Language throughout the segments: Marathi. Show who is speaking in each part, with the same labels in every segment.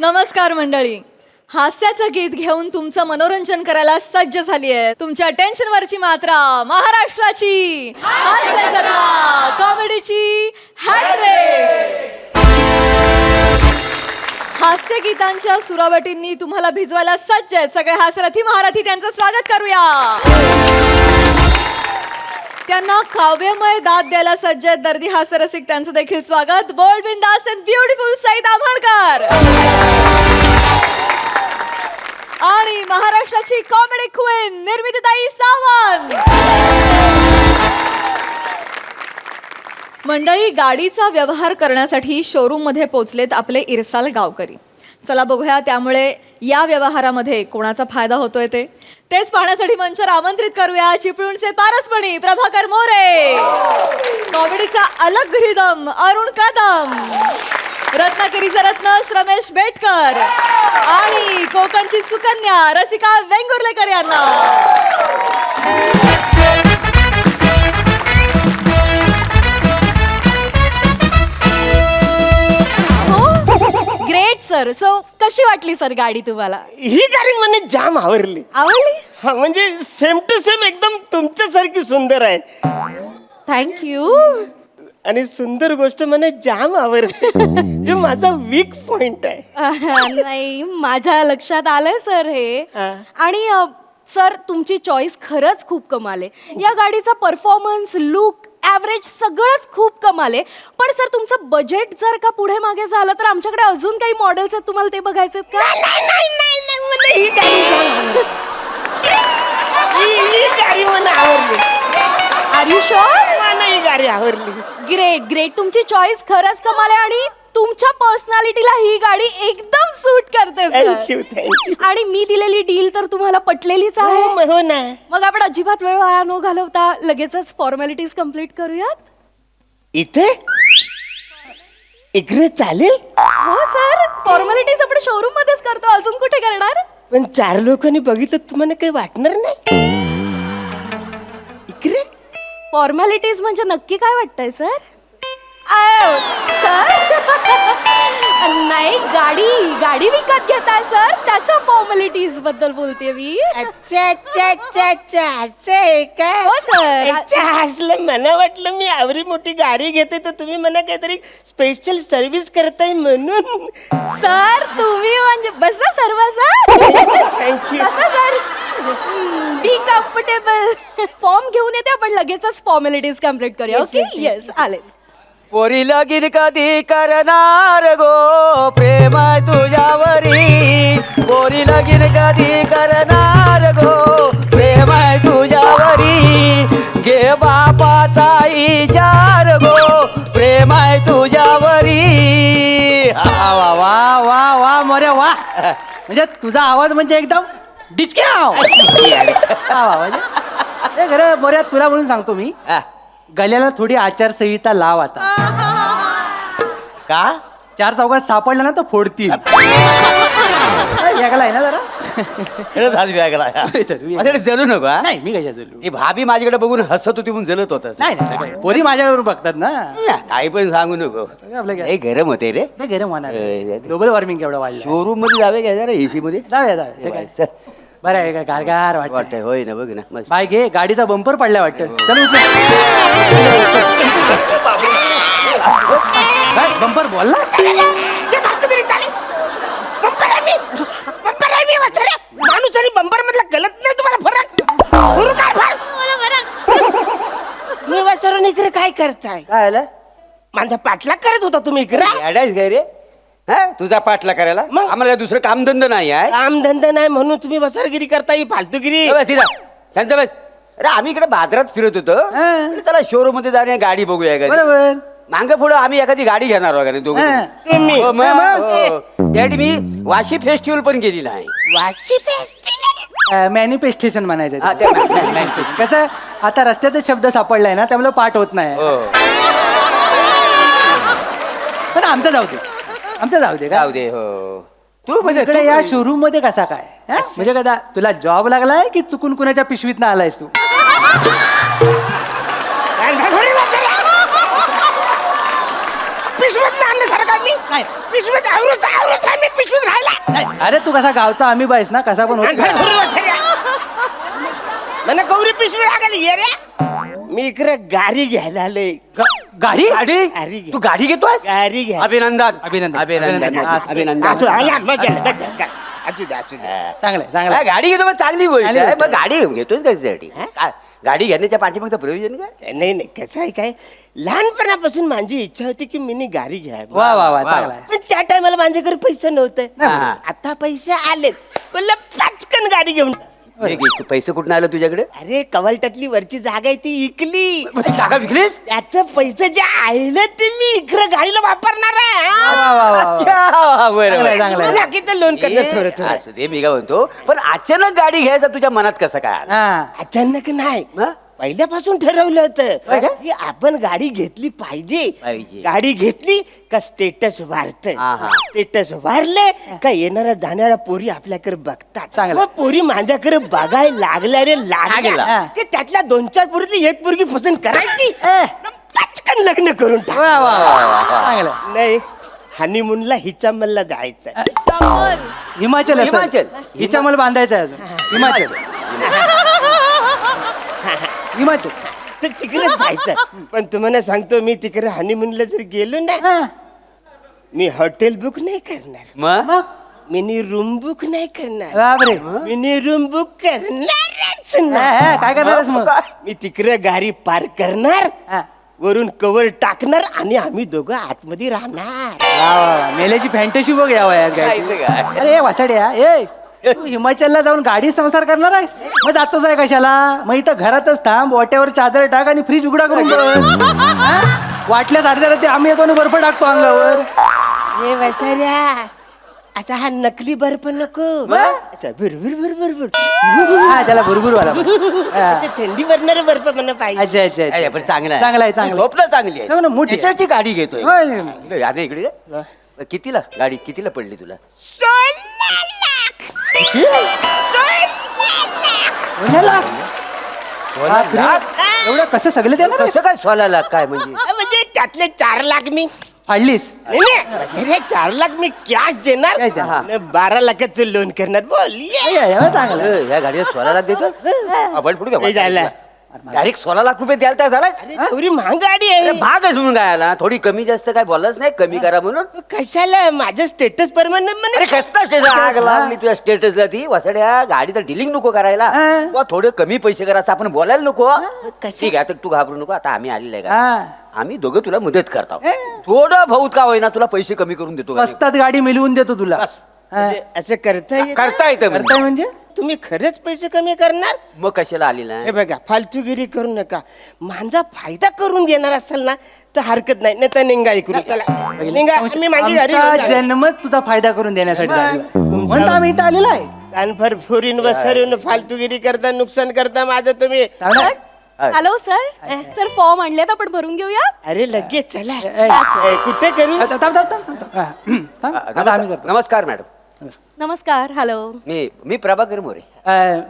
Speaker 1: नमस्कार मंडळी. हास्याचं गीत घेऊन तुमचं मनोरंजन करायला सज्ज झाली आहे तुमच्या टेन्शनवरची मात्रा महाराष्ट्राची हास्यजत्रा कॉमेडीची हॅट्रिक. हास्य गीतांच्या सुरावटींनी तुम्हाला भिजवायला सज्ज आहेत सगळे हास्यरथी महारथी. त्यांचं स्वागत करूया. त्यांना काव्यमय दाद द्यायला सज्ज आहेत दर्दी हास्यरसिक. त्यांचं देखील स्वागत. बोल्ड बिंदास अँड ब्युटिफुल सईद आंबेडकर आणि महाराष्ट्राची कॉमेडी क्वीन निर्मितीताई सावंत. मंडळी, गाडीचा व्यवहार करण्यासाठी शोरूम मध्ये पोहोचलेत आपले इरसाल गावकरी. चला बघूया त्यामुळे या व्यवहारामध्ये कोणाचा फायदा होतोय तेच पाहण्यासाठी मंचावर आमंत्रित करूया चिपळूणचे पारसमणी प्रभाकर मोरे, कॉमेडीचा अलग रिदम अरुण कदम, रत्नागिरीचा रत्न रमेश बेटकर आणि कोकणची सुकन्या रसिका वेंगुर्लेकर यांना. Great sir. सो कशी वाटली सर गाडी तुम्हाला?
Speaker 2: ही गाडी मला जाम आवडली. हा म्हणजे सेम टू सेम एकदम तुमच्यासारखी सुंदर आहे.
Speaker 1: थँक्यू.
Speaker 2: आणि सुंदर गोष्ट मला जाम आवडते. हे माझा वीक पॉइंट आहे.
Speaker 1: नाही, माझ्या लक्षात आलंय सर हे. आणि सर तुमची चॉईस खरंच खूप कमाल आहे. या गाडीचा परफॉर्मन्स, लुक, ॲव्हरेज सगळंच खूप कमाल आहे. पण सर तुमचं बजेट जर का पुढे मागे झालं तर आमच्याकडे अजून काही मॉडेल्स आहेत, तुम्हाला ते बघायचे आहेत का?
Speaker 2: ही गाडी जाम आवडली. ही गाडी मला आवडली.
Speaker 1: Are you sure?
Speaker 2: मला ही गाडी आवडली.
Speaker 1: Great great. तुमची चॉईस खरंच कमाल आहे आणि तुमच्या पर्सनॅलिटीला ही गाडी एकदम सूट करते
Speaker 2: थँक्यू
Speaker 1: सर.
Speaker 2: थँक्यू.
Speaker 1: आणि मी दिलेली डील तर तुम्हाला पटलेलीच आहे.
Speaker 2: हो ना.
Speaker 1: मग आपण अजिबात वेळ वाया न घालवता लगेचच फॉर्मॅलिटीज कम्प्लीट करूयात.
Speaker 2: इथे इकडे चालेल?
Speaker 1: हो सर, फॉर्मॅलिटीज आपण शोरूम मध्येच करतो, अजून कुठे करणार?
Speaker 2: पण 4 लोकांनी बघितलं तुम्हाला काही वाटणार नाही? इकडे
Speaker 1: फॉर्मॅलिटीज म्हणजे नक्की काय वाटतंय सर? सर नाही, गाडी विकत घेताय सर, त्याच्या फॉर्मॅलिटीज बद्दल बोलते मी.
Speaker 2: अच्छा अच्छा अच्छा अच्छा असं आहे का?
Speaker 1: हो सर.
Speaker 2: अच्छा, हसलं. मला वाटलं मी आवरी मोठी गाडी घेते तर तुम्ही मला काहीतरी स्पेशल सर्व्हिस करताय म्हणून.
Speaker 1: सर तुम्ही म्हणजे बसा सर, बसा.
Speaker 2: थँक्यू.
Speaker 1: बसा सर. Be comfortable. फॉर्म घेऊन येते, आपण लगेचच फॉर्मॅलिटीज कम्प्लीट करूया. ओके? येस, आलेच.
Speaker 3: पोरी लगीन कधी करणार गो, प्रेम आहे तुझ्यावरी. पोरी लगीन कधी करणार गो, प्रेम आहे तुझ्यावरी. घे बापाचा इचार गो, प्रेम आहे तुझ्यावरी. वा वा वा वा वा मोरे वा. म्हणजे तुझा आवाज म्हणजे एकदम डिचक्याव. म्हणजे खरं मोऱ्या तुला म्हणून सांगतो मी, गल्याला थोडी आचारसंहिता लाव आता. का? 4 चौकात सापडला ना तर फोडतील. वेगळा आहे ना जरा. माझ्याकडे जलू नको. नाही, मी कशा जलू? भाभी माझ्याकडे बघून हसत होती म्हणून जलत होत. नाही, पोरी माझ्यावर बघतात ना. आई पण सांगू नको. आपलं गरम होते रे. ते गरम होणार. ग्लोबल वॉर्मिंग केवढं वाढलं. शोरूम मध्ये जावे का जरा, एसी मध्ये जाऊया. बरं आहे का? गारगार वाटतंय. होय ना, बघ ना. बाय घे, गाडीचा बंपर पडलाय वाटतं. चल बंपर बोलला.
Speaker 2: माणूस आणि बंपर मधला गलत नाही तुम्हाला फरक? मी वासरून इकडे काय करताय?
Speaker 3: काय आलं?
Speaker 2: माझा पाठलाग करत होता तुम्ही इकडे.
Speaker 3: अडायच काय रे? तुझा पाठला करायला
Speaker 2: मग?
Speaker 3: आम्हाला दुसरं कामधंदा नाही आहे.
Speaker 2: कामधंदा नाही म्हणून तुम्ही वसरगिरी करता, ही फालतूगिरी.
Speaker 3: शांत बस. अरे आम्ही इकडे बाजारात फिरत होतो. त्याला शोरूम मध्ये जाणे, गाडी बघूया का?
Speaker 4: बरोबर.
Speaker 3: मांग पुढं आम्ही एखादी गाडी घेणार वगैरे दोघं.
Speaker 2: तुम्ही
Speaker 3: त्यासाठी मी वाशी फेस्टिवल पण गेली नाही.
Speaker 2: वाशी फेस्टिवल
Speaker 4: मॅनिफेस्टेशन म्हणायचं
Speaker 3: हा,
Speaker 4: ते. Manifestation. कसं आता रस्त्यातच शब्द सापडलाय ना, त्यामुळे पाठ होत नाही.
Speaker 3: हो.
Speaker 4: पण आमचं जाऊ दे, आमचं जाऊ दे का?
Speaker 3: जाऊ दे. हो. तू म्हणजे
Speaker 4: इकडे या शोरूम मध्ये कसा काय? म्हणजे कदा तुला जॉब लागलाय की चुकून कुणाच्या पिशवीत ना आलायस तू?
Speaker 2: पिशवीत आणण्यासारखा मी
Speaker 4: नाही.
Speaker 2: पिशवीत आवरूच मी पिशवीत
Speaker 4: नाही, अरे तू कसा गावचा आम्ही बाईस ना कसा पण होत
Speaker 2: मला गौरी पिशवी लागली ये रे. मी इकडे गाडी घ्यायला आलोय.
Speaker 4: गाडी
Speaker 3: गाडी
Speaker 2: गाडी घे.
Speaker 3: तू गाडी घेतोय
Speaker 2: गाडी घ्या.
Speaker 3: अभिनंदन
Speaker 4: अभिनंदन.
Speaker 3: अभिनंदन
Speaker 4: अभिनंदन.
Speaker 2: असू
Speaker 3: अभिनंदन
Speaker 2: दे, असू दे, असू दे.
Speaker 4: चांगलंय
Speaker 3: काय
Speaker 4: चांगलं
Speaker 3: गाडी घेतो मग चांगली गोष्ट
Speaker 4: चांगली
Speaker 3: आहे.
Speaker 4: गोष्ट
Speaker 3: मग गाडी घेतोय कशासाठी काय गाडी घेण्याच्या पाठीमागचं प्रयोजन काय
Speaker 2: नाही नाही कसं आहे काय लहानपणापासून माझी इच्छा होती की मी गाडी घ्यावी.
Speaker 4: वा वा वा
Speaker 3: वा.
Speaker 4: चांगला आहे.
Speaker 2: पण त्या टायमाला माझ्याकडे पैसे नव्हते.
Speaker 3: हा.
Speaker 2: आता पैसे आलेत बोललं पटकन गाडी घेऊन.
Speaker 3: तू पैसे कुठून आलं तुझ्याकडे
Speaker 2: अरे कवलटातली वरची जागा आहे ती इकली.
Speaker 3: जागा विकलीस
Speaker 2: त्याचं पैसे जे आले ते मी इकडे गाडीला वापरणार आहे.
Speaker 4: वा, वा, वा.
Speaker 3: अच्छा बरं
Speaker 4: चांगलं आहे, चांगलं आहे.
Speaker 2: बाकी तर लोन करणं थोडं थोडं.
Speaker 3: असू दे मी काय म्हणतो पण अचानक गाडी घ्यायचं तुझ्या मनात कसं काय आलं?
Speaker 4: हा
Speaker 2: अचानक नाही
Speaker 3: हा?
Speaker 2: पहिल्यापासून ठरवलं
Speaker 4: होय
Speaker 2: होतं
Speaker 4: का?
Speaker 2: की आपण गाडी घेतली पाहिजे.
Speaker 3: पाहिजे.
Speaker 2: गाडी घेतली का स्टेटस वाढत.
Speaker 3: हा, हा.
Speaker 2: स्टेटस वाढले का येणाऱ्या जाणाऱ्या पोरी आपल्याकडे बघतात.
Speaker 4: चांगलं.
Speaker 2: मग पोरी माझ्याकडे बघायला लागल्या रे लागल्या
Speaker 3: लागल्या.
Speaker 2: की त्यातल्या 2-4 पोरीतली एक पोरगी पसंत करायची पटकन लग्न करून टाक.
Speaker 4: वा वा वा चांगलं
Speaker 2: नाही हनीमूनला हिच्या मल्ला जायचं.
Speaker 1: चंपल.
Speaker 4: हिमाचल असेल.
Speaker 3: हिमाचल.
Speaker 4: हिच्या मला बांधायचं आहे अजून हिमाचल हिमाचल
Speaker 2: तर तिकडे जायचं. पण तुम्हाला सांगतो मी तिकडे हनीमूनला जर गेलो ना मी हॉटेल बुक नाही करणार.
Speaker 3: मग
Speaker 2: मिनी रूम बुक नाही करणार.
Speaker 4: बापरे
Speaker 2: मिनी रूम बुक करणारच
Speaker 4: हा,
Speaker 2: नाही.
Speaker 4: हा, काय करणारच मग
Speaker 2: मी तिकडे गाडी पार्क करणार
Speaker 4: हा.
Speaker 2: वरून कवर टाकणार आणि आम्ही दोघं आतमध्ये राहणार.
Speaker 4: वा, वा, वा. मेल्याची फॅन्टसी बघ या वयात गाडी.
Speaker 3: काय काय?
Speaker 4: अरे वासाड्या ए तू हिमाचलला जाऊन गाडी संसार करणार आहेस मग जातोच आहे कशाला मग इथं घरातच थांब वाट्यावर चादर टाक आणि फ्रीज उघडा करून बस. हा? वाटल्यास अर्ध्या रात्री आम्ही येतो आणि बर्फ टाकतो अंगावर.
Speaker 2: हे वसाऱ्या असा हा नकली बर्फ नको. असा भुरभुर भुरभुर
Speaker 4: हा त्याला भुरभुर वाला हा.
Speaker 2: थंडी भरणारा बर्फ मला पाहिजे.
Speaker 4: अच्छा अच्छा
Speaker 3: अरे,
Speaker 4: अच्छा
Speaker 3: पण चांगलं आहे
Speaker 4: चांगलं आहे, चांगलं आहे.
Speaker 3: स्वप्न चांगली आहे
Speaker 4: चांगलं, मोठी आहे.
Speaker 3: त्याच्याची गाडी घेतोय
Speaker 4: होय.
Speaker 3: अरे इकडे ये. कितीला गाडी कितीला पडली तुला
Speaker 2: 16 लाख.
Speaker 3: किती?
Speaker 2: 16 लाख.
Speaker 4: कोणाला? बापरे. एवढं कसं सगळं देणार
Speaker 3: कसं काय 16 लाख काय म्हणजे
Speaker 2: म्हणजे त्यातले 4 लाख मी
Speaker 4: फाडलीस
Speaker 2: नाही, नाही, 4 लाख मी कॅश देणार
Speaker 4: काय देणार?
Speaker 2: आणि 12 लाखाचं लोन करणार. बोल ये.
Speaker 4: चांगलं
Speaker 3: या गाडीला 16 लाख देतो आपण पुढे
Speaker 2: हे झालं.
Speaker 3: डायरेक्ट 16 लाख रुपये द्यायला झाला
Speaker 2: अरे एवढी महाग गाडी आहे.
Speaker 3: भाग आहे म्हणून काय आला थोडी कमी जास्त काय बोललाच नाही कमी करा म्हणून
Speaker 2: कशाला माझं स्टेटस परमानंट
Speaker 3: अरे
Speaker 2: म्हणे.
Speaker 3: कसं आग लागली तुझ्या स्टेटसला ती वसाड्या गाडीचं डिलिंग नको करायला
Speaker 4: हा.
Speaker 3: बुवा, थोडं कमी पैसे करायचं आपण बोलायला नको
Speaker 2: कशा-
Speaker 3: ठीक आहे आता तू घाबरू नको आता आम्ही आलेलं आहे का
Speaker 4: हा.
Speaker 3: आम्ही दोघं तुला मदत करतो थोडं भाऊत का होईना तुला पैसे कमी करून देतो
Speaker 4: स्वस्तात गाडी मिळवून देतो तुला हा.
Speaker 2: म्हणजे असं करता येईल?
Speaker 3: करता येतं म्हणजे.
Speaker 4: करताय म्हणजे
Speaker 2: तुम्ही खरंच पैसे कमी करणार?
Speaker 3: मग कशाला आलेला
Speaker 2: हे
Speaker 3: आहे
Speaker 2: बघा फालतूगिरी करू नका. माझा फायदा करून घेणार असेल ना तर हरकत नाही. नाही तर निघा इकडून. चला निघा. मी माझी गाडी घेऊन
Speaker 4: आमचा
Speaker 2: जाणार.
Speaker 4: जन्मच तुझा फायदा करून देण्यासाठी झालेला आहे. म्हणतो आम्ही इथं आलेलो आहे
Speaker 2: कानफर फोरीन वसरून फालतूगिरी करता नुकसान करता माझं तुम्ही.
Speaker 1: हॅलो सर सर फॉर्म आणलेत आपण भरून घेऊया.
Speaker 2: अरे लगेच चला.
Speaker 4: ए,
Speaker 2: कुठे करू?
Speaker 4: थांब, थांब, थांब, थांब, थांब. हा, थांब. आता आम्ही करतो
Speaker 3: नमस्कार मॅडम
Speaker 1: नमस्कार हॅलो.
Speaker 3: मी प्रभाकर मोरे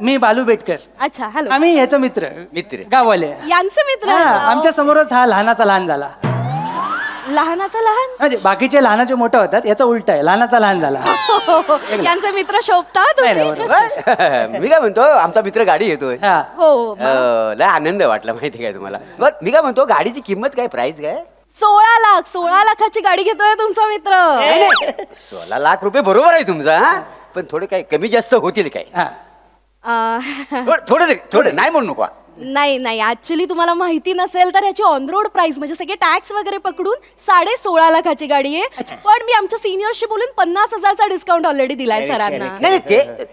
Speaker 4: मी बालू बेटकर
Speaker 1: अच्छा हॅलो.
Speaker 4: आम्ही ह्याचा मित्र
Speaker 3: मित्र.
Speaker 4: गाववाले
Speaker 1: यांचे मित्र
Speaker 4: हा, आमच्या समोरच हा लहानाचा लहान झाला
Speaker 1: लहानाचा लहान.
Speaker 4: म्हणजे बाकीचे लहानाचे मोठे होतात याचा उलट आहे लहानाचा लहान झाला
Speaker 1: यांचे मित्र शोभतात.
Speaker 4: नाही, नाही, बरोबर.
Speaker 3: मी काय म्हणतो आमचा मित्र गाडी घेतोय
Speaker 4: हा.
Speaker 1: हो
Speaker 3: लय आनंद वाटला माहिती काय तुम्हाला बरं मी काय म्हणतो गाडीची किंमत काय प्राइस काय
Speaker 1: 16 लाखाची गाडी घेतोय तुमचा मित्र.
Speaker 3: 16 लाख रुपये बरोबर आहे तुमचा हा? पण थोडे काय कमी जास्त होतील काय
Speaker 4: हा.
Speaker 3: थोडं नाही म्हणू नको
Speaker 1: नाही नाही ऍक्च्युली तुम्हाला माहिती नसेल तर याची ऑन रोड प्राइस म्हणजे सगळे टॅक्स वगैरे पकडून 16.5 लाखाची गाडी आहे. पण मी आमच्या सिनियरशी बोलून 50,000चा डिस्काउंट ऑलरेडी दिलाय सरांना.
Speaker 3: नाही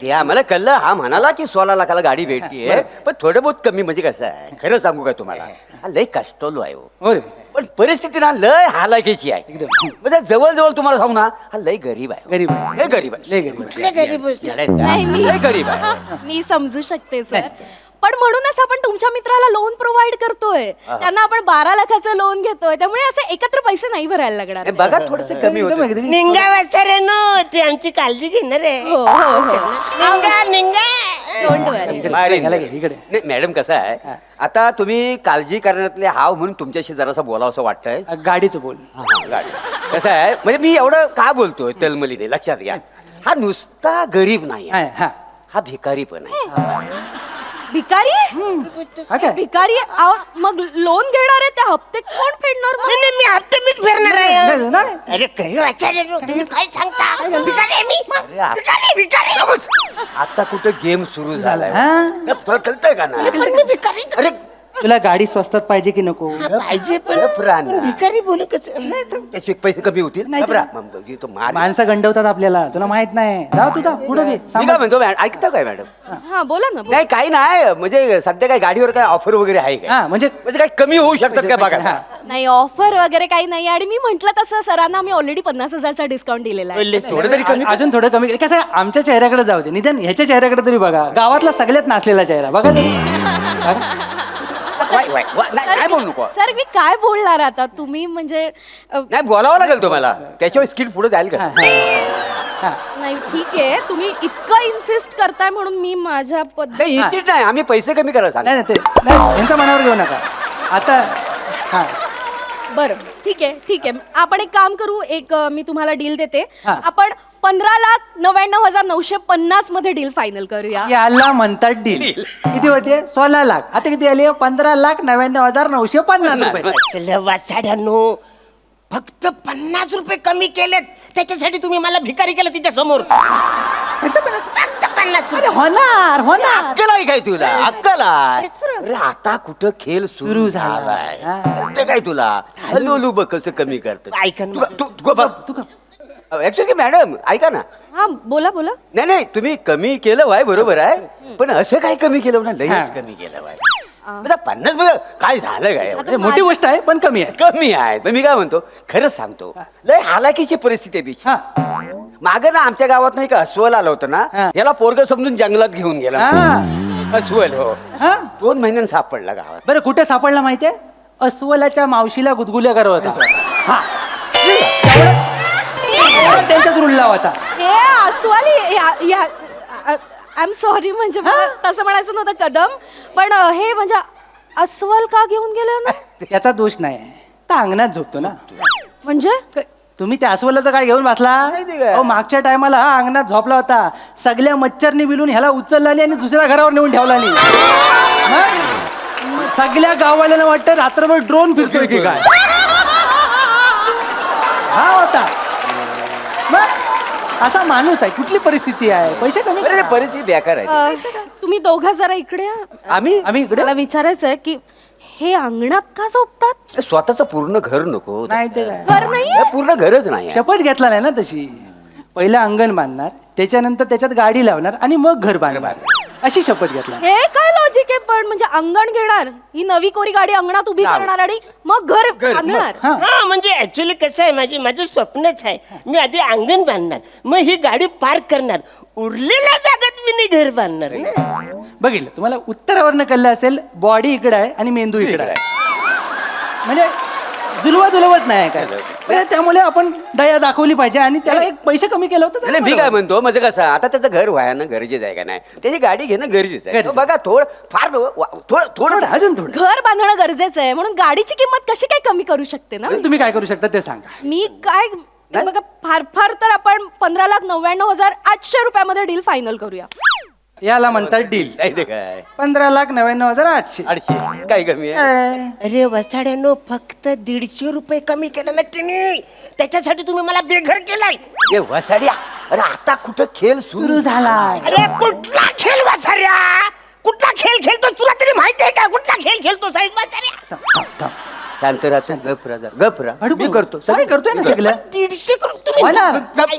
Speaker 3: ते आम्हाला कळलं हा म्हणाला की 16 लाखाला गाडी भेटतीये पण थोडं बहुत कमी म्हणजे कसं आहे खरं सांगू का तुम्हाला हा लय कष्टलो आहे हो.
Speaker 4: हो रे.
Speaker 3: पण परिस्थिती ना लय हालाकीची आहे म्हणजे जवळ तुम्हाला सांगू ना हा लय गरीब आहे
Speaker 4: गरीब आहे.
Speaker 3: लय गरीब आहे
Speaker 4: लय गरीब आहे.
Speaker 2: कुठले गरीब बोलते?
Speaker 1: नाही, मी-
Speaker 3: लय गरीब आहे
Speaker 1: मी समजू शकते सर पण म्हणूनच आपण तुमच्या मित्राला लोन प्रोव्हाइड करतोय. त्यांना आपण 12 लाखाचं लोन घेतोय त्यामुळे असे एकत्र पैसे नाही भरायला लागणार.
Speaker 3: हे बघा थोडस कमी
Speaker 4: एकदम-
Speaker 3: होतं
Speaker 4: एकदम-
Speaker 2: निंगा वाचाऱ्यानो ते आमची काळजी घेणार आहे.
Speaker 1: हो हो हो
Speaker 2: निंगा निंगा.
Speaker 1: डोंट वरी.
Speaker 4: इकडे,
Speaker 3: बाहेर
Speaker 4: इकडे,
Speaker 3: ये.
Speaker 4: इकडे.
Speaker 3: नाही मॅडम कसं आहे आता तुम्ही काळजी करण्यातले हाव म्हणून तुमच्याशी जरासं बोलावं असं वाटतंय
Speaker 4: गाडीचं बोल
Speaker 3: गाडी कसं आहे म्हणजे मी एवढं का बोलतोय तलमलीने लक्षात घ्या हा नुसता गरीब नाही आहे.
Speaker 4: हा
Speaker 3: हा भिकारी पण आहे.
Speaker 1: भिकारी
Speaker 4: हा काय
Speaker 1: भिकारी अहो, मग लोन घेणार आहे ते हप्ते कोण फेडणार मग?
Speaker 2: नाही, मी हप्ते मीच फेडणार आहे.
Speaker 4: नाही, नाही.
Speaker 2: अरे काही आचार्य तुम्ही काय सांगता भिकारी आहे मी
Speaker 3: आ-
Speaker 2: भिकारी भिकारी
Speaker 3: आता कुठं गेम सुरू झालाय
Speaker 4: हा?
Speaker 3: तुला कळतंय का ना?
Speaker 2: पण मी भिकारी
Speaker 3: अरे
Speaker 4: तुला गाडी स्वस्तात पाहिजे की नको
Speaker 2: पाहिजे
Speaker 3: गप राहा ना.
Speaker 2: पण भिकारी बोलू कसं
Speaker 3: त्याचे पैसे कमी होतील
Speaker 4: नाही
Speaker 3: घबरा. मग तो मार.
Speaker 4: माणसं गंडवतात आपल्याला तुला माहित नाही जा तुझा पुढे घे
Speaker 3: मी काय म्हणतो ऐकता काय मॅडम?
Speaker 1: हा बोला ना बोला.
Speaker 3: नाही काही नाही म्हणजे सध्या काय गाडीवर काय ऑफर वगैरे आहे काय?
Speaker 4: हा म्हणजे
Speaker 3: म्हणजे काय कमी होऊ शकतात काय बघा.
Speaker 4: हा.
Speaker 1: नाही ऑफर वगैरे काही नाही आणि मी म्हंटल तसं सरांना मी ऑलरेडी 50,000चा डिस्काउंट दिलेला आहे.
Speaker 3: थोडं तरी कमी
Speaker 4: अजून थोडं कमी कसं आहे, आमच्या चेहऱ्याकडे जाऊ दे निदान ह्याच्या चेहऱ्याकडे तरी बघा गावातला सगळ्यात नाचलेला चेहरा बघा तरी बघा.
Speaker 3: नाही बोलू नको.
Speaker 1: सर मी काय बोलणार आता तुम्ही म्हणजे
Speaker 3: नाही बोलावं लागेल तुम्हाला त्याशिवाय स्किट पुढे जाईल का?
Speaker 4: हा.
Speaker 1: नाही ठीक आहे तुम्ही इतकं इन्सिस्ट करताय म्हणून मी माझ्या
Speaker 3: नाही इन्स्टिट नाही आम्ही पैसे कमी करायला सांग.
Speaker 4: नाही नाही, ते नाही यांच्या मनावर घेऊ नका आता हा
Speaker 1: बरं ठीक आहे आपण एक काम करू एक मी तुम्हाला डील देते
Speaker 4: हा.
Speaker 1: आपण 15,99,950 मध्ये डील फायनल करूया.
Speaker 4: याला म्हणतात डील किती होते 16 लाख आता किती आली 15,99,950 रुपये
Speaker 2: असलं वाचाड्यानो फक्त 50 रुपये कमी केलेत त्याच्यासाठी तुम्ही मला भिकारी केलं तिच्या समोर फक्त 50
Speaker 4: अरे होणार होणार
Speaker 3: अक्कल आहे काय तुला अक्कल आहे? अरे आता कुठं खेळ
Speaker 4: सुरू
Speaker 3: सुरू
Speaker 4: झाला.
Speaker 3: झालाय
Speaker 4: हा.
Speaker 3: कळतंय काय तुला हलू बघ कसं कमी करत
Speaker 2: ऐका ना.
Speaker 4: तू का
Speaker 3: ऍक्च्युली मॅडम ऐका ना
Speaker 1: हा बोला बोला
Speaker 3: नाही तुम्ही कमी केलं वाय बरोबर आहे पण असं काय कमी केलं ना
Speaker 4: हा.
Speaker 3: लयच कमी केलं वाय आता 50 मध्ये काय झालं काय
Speaker 4: अरे, मोठी गोष्ट आहे पण कमी आहे
Speaker 3: कमी आहे पण मी काय म्हणतो खरंच सांगतो लय हालाकीची परिस्थिती आहे तिची.
Speaker 4: हा
Speaker 3: मागं ना आमच्या गावात नाही का अस्वल आलं होतं ना
Speaker 4: हा.
Speaker 3: याला पोरग समजून जंगलात घेऊन गेला
Speaker 4: हा.
Speaker 3: अस्वल हो
Speaker 4: हा
Speaker 3: 2 महिन्यांनी सापडला गावात.
Speaker 4: बरं कुठे सापडला माहितीये अस्वलाच्या मावशीला गुदगुल्या करत होता हा तेवढं त्यांच्याच रुळला होता
Speaker 1: हे अस्वाली आय एम सॉरी म्हणजे मला तसं म्हणायचं नव्हतं कदम पण हे म्हणजे अस्वल का घेऊन गेलं ना
Speaker 4: याचा दोष नाही तर अंगणात झोपतो ना
Speaker 1: म्हणजे
Speaker 4: तुम्ही त्या अस्वलाचं काय घेऊन बसला
Speaker 3: माहिती काय?
Speaker 4: अहो, मागच्या टायमाला हा अंगणात झोपला होता सगळ्या मच्छरनी मिळून ह्याला उचलला आणि दुसऱ्या घरावर नेऊन ठेवला सगळ्या गाववाल्याला वाटतं रात्रभर ड्रोन फिरतोय की काय हा होता मग असा माणूस आहे कुठली परिस्थिती आहे पैसे कमी
Speaker 3: बरं, ते
Speaker 4: करा.
Speaker 3: परिस्थिती बेकार आहे
Speaker 1: तुम्ही दोघं जरा इकडे या.
Speaker 3: आम्ही
Speaker 4: आम्ही इकडे
Speaker 1: मला विचारायचं आहे की हे अंगणात का झोपतात
Speaker 3: स्वतःच पूर्ण घर नको
Speaker 4: नाही ते काय
Speaker 1: घर नाहीये
Speaker 3: हे पूर्ण घरच नाही आहे.
Speaker 4: शपथ घेतला नाही ना तशी पहिलं अंगण बांधणार त्याच्यानंतर त्याच्यात गाडी लावणार आणि मग घर बांधणार अशी शपथ घेतला
Speaker 1: हे काय लॉजिक आहे पण म्हणजे अंगण घेणार ही नवी कोरी गाडी अंगणात उभी करणार आणि मग घर बांधणार
Speaker 4: हा
Speaker 2: हा म्हणजे ऍक्च्युली कसं आहे माझं स्वप्नच आहे मी आधी अंगण बांधणार मग ही गाडी पार्क करणार उरलेल्या जागेत मी नाही घर बांधणार ना.
Speaker 4: बघितलं तुम्हाला उत्तरावरनं कळलं असेल बॉडी इकडे आहे आणि मेंदू इकडे आहे म्हणजे जुलवत नाही काय तर त्यामुळे आपण दया दाखवली पाहिजे आणि त्याला एक पैसे कमी केलं होतं
Speaker 3: नाही मी काय म्हणतो म्हणजे कसं आता त्याचं घर व्हायनं गरजेचं आहे का नाही त्याची गाडी घेणं गरजेचं आहे
Speaker 4: गरजेचं.
Speaker 3: तो बघा फार थोडं
Speaker 4: थोडं अजून थोडं
Speaker 1: घर बांधणं गरजेचं आहे म्हणून गाडीची किंमत कशी काय कमी करू शकते ना
Speaker 4: तुम्ही काय करू शकता ते सांगा
Speaker 1: मी काय बघा फार तर आपण 15,99,800 रुपयामध्ये डील फायनल करूया
Speaker 4: याला म्हणतात डील
Speaker 3: नाही ते काय
Speaker 4: 15,99,800
Speaker 3: 800 काय कमी आहे
Speaker 2: अरे वसाड्यानो फक्त 150 रुपये कमी केलं ना तुम्ही त्याच्यासाठी तुम्ही मला बेघर केलाय
Speaker 3: ए वसाड्या अरे आता कुठं खेळ
Speaker 4: सुरू झालाय
Speaker 2: अरे कुठला खेळ वासाऱ्या कुठला खेळ खेळतो तुला तरी माहिती आहे का कुठला खेळ खेळतो साहेब वासाऱ्या
Speaker 4: थांब, थांब, थांब.
Speaker 3: शांत राहा गप राहा
Speaker 4: भाडू
Speaker 3: मी करतो
Speaker 4: सगळे करतोय ना सगळं
Speaker 2: 150
Speaker 4: होणार.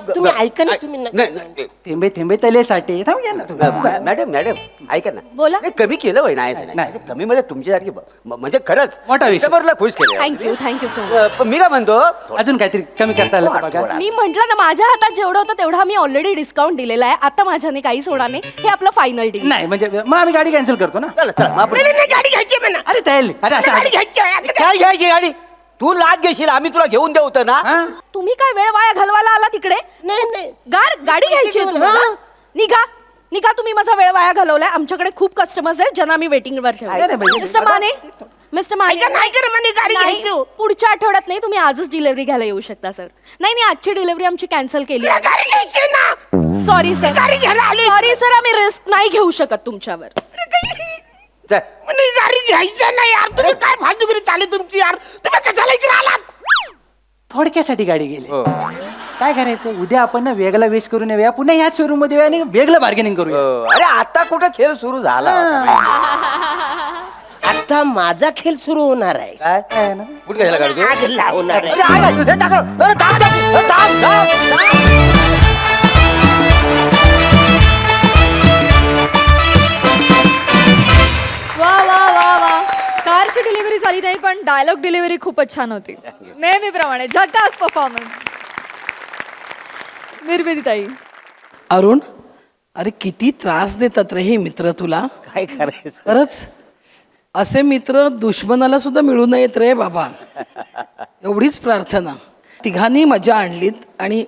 Speaker 2: तुम्ही ऐका ना तुम्ही
Speaker 3: नाही,
Speaker 4: थेंबे थेंबे तले साठे थांब घ्या ना तुम्ही.
Speaker 3: मॅडम ऐका ना
Speaker 1: बोला.
Speaker 3: नाही, कमी केलं होय नाही
Speaker 4: नाही.
Speaker 3: कमी मध्ये तुमच्यासारखी म्हणजे खरंच
Speaker 4: मोठा विषय.
Speaker 3: कस्टमरला खुश केलं
Speaker 1: थँक्यू सो मच
Speaker 3: पण मी काय म्हणतो
Speaker 4: अजून काहीतरी कमी करता आलं तर बघा
Speaker 3: थोडा.
Speaker 1: मी म्हंटल ना माझ्या हातात जेवढं होतं तेवढा मी ऑलरेडी डिस्काउंट दिलेला आहे आता माझ्याने काहीच होणार नाही हे आपलं फायनल डील
Speaker 4: नाही म्हणजे मग आम्ही गाडी कॅन्सल करतो ना
Speaker 3: चला मग आपण
Speaker 2: नाही गाडी घ्यायची आहे म्हणा
Speaker 4: अरे तयार अरे अशा
Speaker 2: गाडी घ्यायची आहे आता
Speaker 3: काय घ्यायची गाडी तू लाग घेशील आम्ही तुला घेऊन देऊ होतं ना
Speaker 4: हा?
Speaker 1: तुम्ही काय वेळ वाया घालवायला आला तिकडे
Speaker 2: नाही
Speaker 1: गाडी घ्यायची आहे तुम्हाला
Speaker 2: हा.
Speaker 1: निघा तुम्ही माझा वेळ वाया घालवलाय आमच्याकडे खूप कस्टमर्स आहेत ज्यांना मी वेटिंग वर
Speaker 4: अरे बाई.
Speaker 1: मिस्टर माने
Speaker 5: मिस्टर माने
Speaker 2: ऐका, नाही का रे, मला गाडी
Speaker 5: नाही,
Speaker 2: घ्यायची हो.
Speaker 5: पुढच्या आठवड्यात नाही, तुम्ही आजच डिलिव्हरी घ्यायला येऊ शकता सर. नाही आजची डिलिव्हरी आमची कॅन्सल केली
Speaker 2: तुला गाडी घ्यायची ना.
Speaker 5: Sorry sir.
Speaker 2: गाडी घ्यायला आली.
Speaker 5: सॉरी सर, आम्ही रिस्क नाही घेऊ शकत तुमच्यावर.
Speaker 3: चल.
Speaker 2: मला गाडी घ्यायची नाही यार. तुम्ही काय फालतूगिरी चालली तुमची यार. तुम्ही कशाला इकडे आलात?
Speaker 4: थोडक्यासाठी गाडी गेली.
Speaker 3: हो.
Speaker 4: काय करायचं, उद्या आपण ना वेगळा वेश करून येऊया, पुन्हा ह्याच शोरूम मध्ये येऊया आणि वेगळं बार्गेनिंग करूया.
Speaker 3: हो. अरे आता कुठं खेळ सुरू झाला
Speaker 2: आता माझा खेळ सुरू होणार आहे.
Speaker 3: काय
Speaker 4: काय ना?
Speaker 3: कुठे घ्यायला गाडी तू?
Speaker 2: आज लावणार
Speaker 3: अरे,
Speaker 2: आहे.
Speaker 3: आहे, हे टाक, अरे, थांब, थांब, थांब, थांब.
Speaker 1: वा वा वा वा कारची डिलिव्हरी झाली नाही पण डायलॉग डिलिव्हरी खूपच छान होती. नेहमीप्रमाणे झकास परफॉर्मन्स. निर्मितीताई,
Speaker 6: अरुण, अरे किती त्रास देतात रे हे मित्र तुला.
Speaker 2: काय करायचं?
Speaker 6: खरंच असे मित्र दुश्मनाला सुद्धा मिळू नयेत रे बाबा. एवढीच प्रार्थना. तिघांनी मजा आणलीत आणि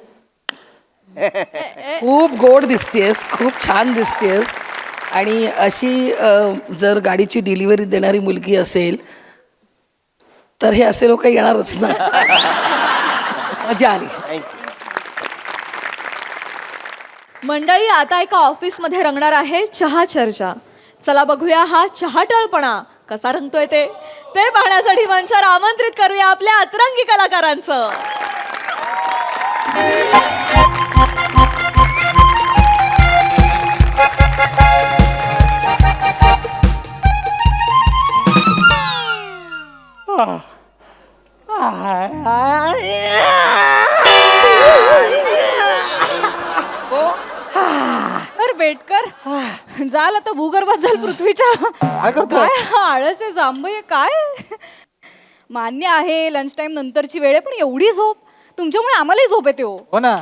Speaker 6: खूप गोड दिसतेस, खूप छान दिसतेस. आणि अशी जर गाडीची डिलिव्हरी देणारी मुलगी असेल तर हे असे लोक येणारच ना. मजा आली.
Speaker 1: मंडळी आता एका ऑफिसमध्ये रंगणार आहे चहा चर्चा. चला बघूया हा चहाटळपणा कसा रंगतोय ते पाहण्यासाठी मंचावर आमंत्रित करूया आपल्या अतरंगी कलाकारांचं.
Speaker 7: अरे बेटकर जाल आता भूगर्भात जाल पृथ्वीच्या. काय हा आळस आहे, जांभई आहे, काय मान्य आहे लंच टाइम नंतरची वेळ आहे, पण एवढी झोप तुमच्यामुळे आम्हालाही झोप येते हो.
Speaker 4: हो ना.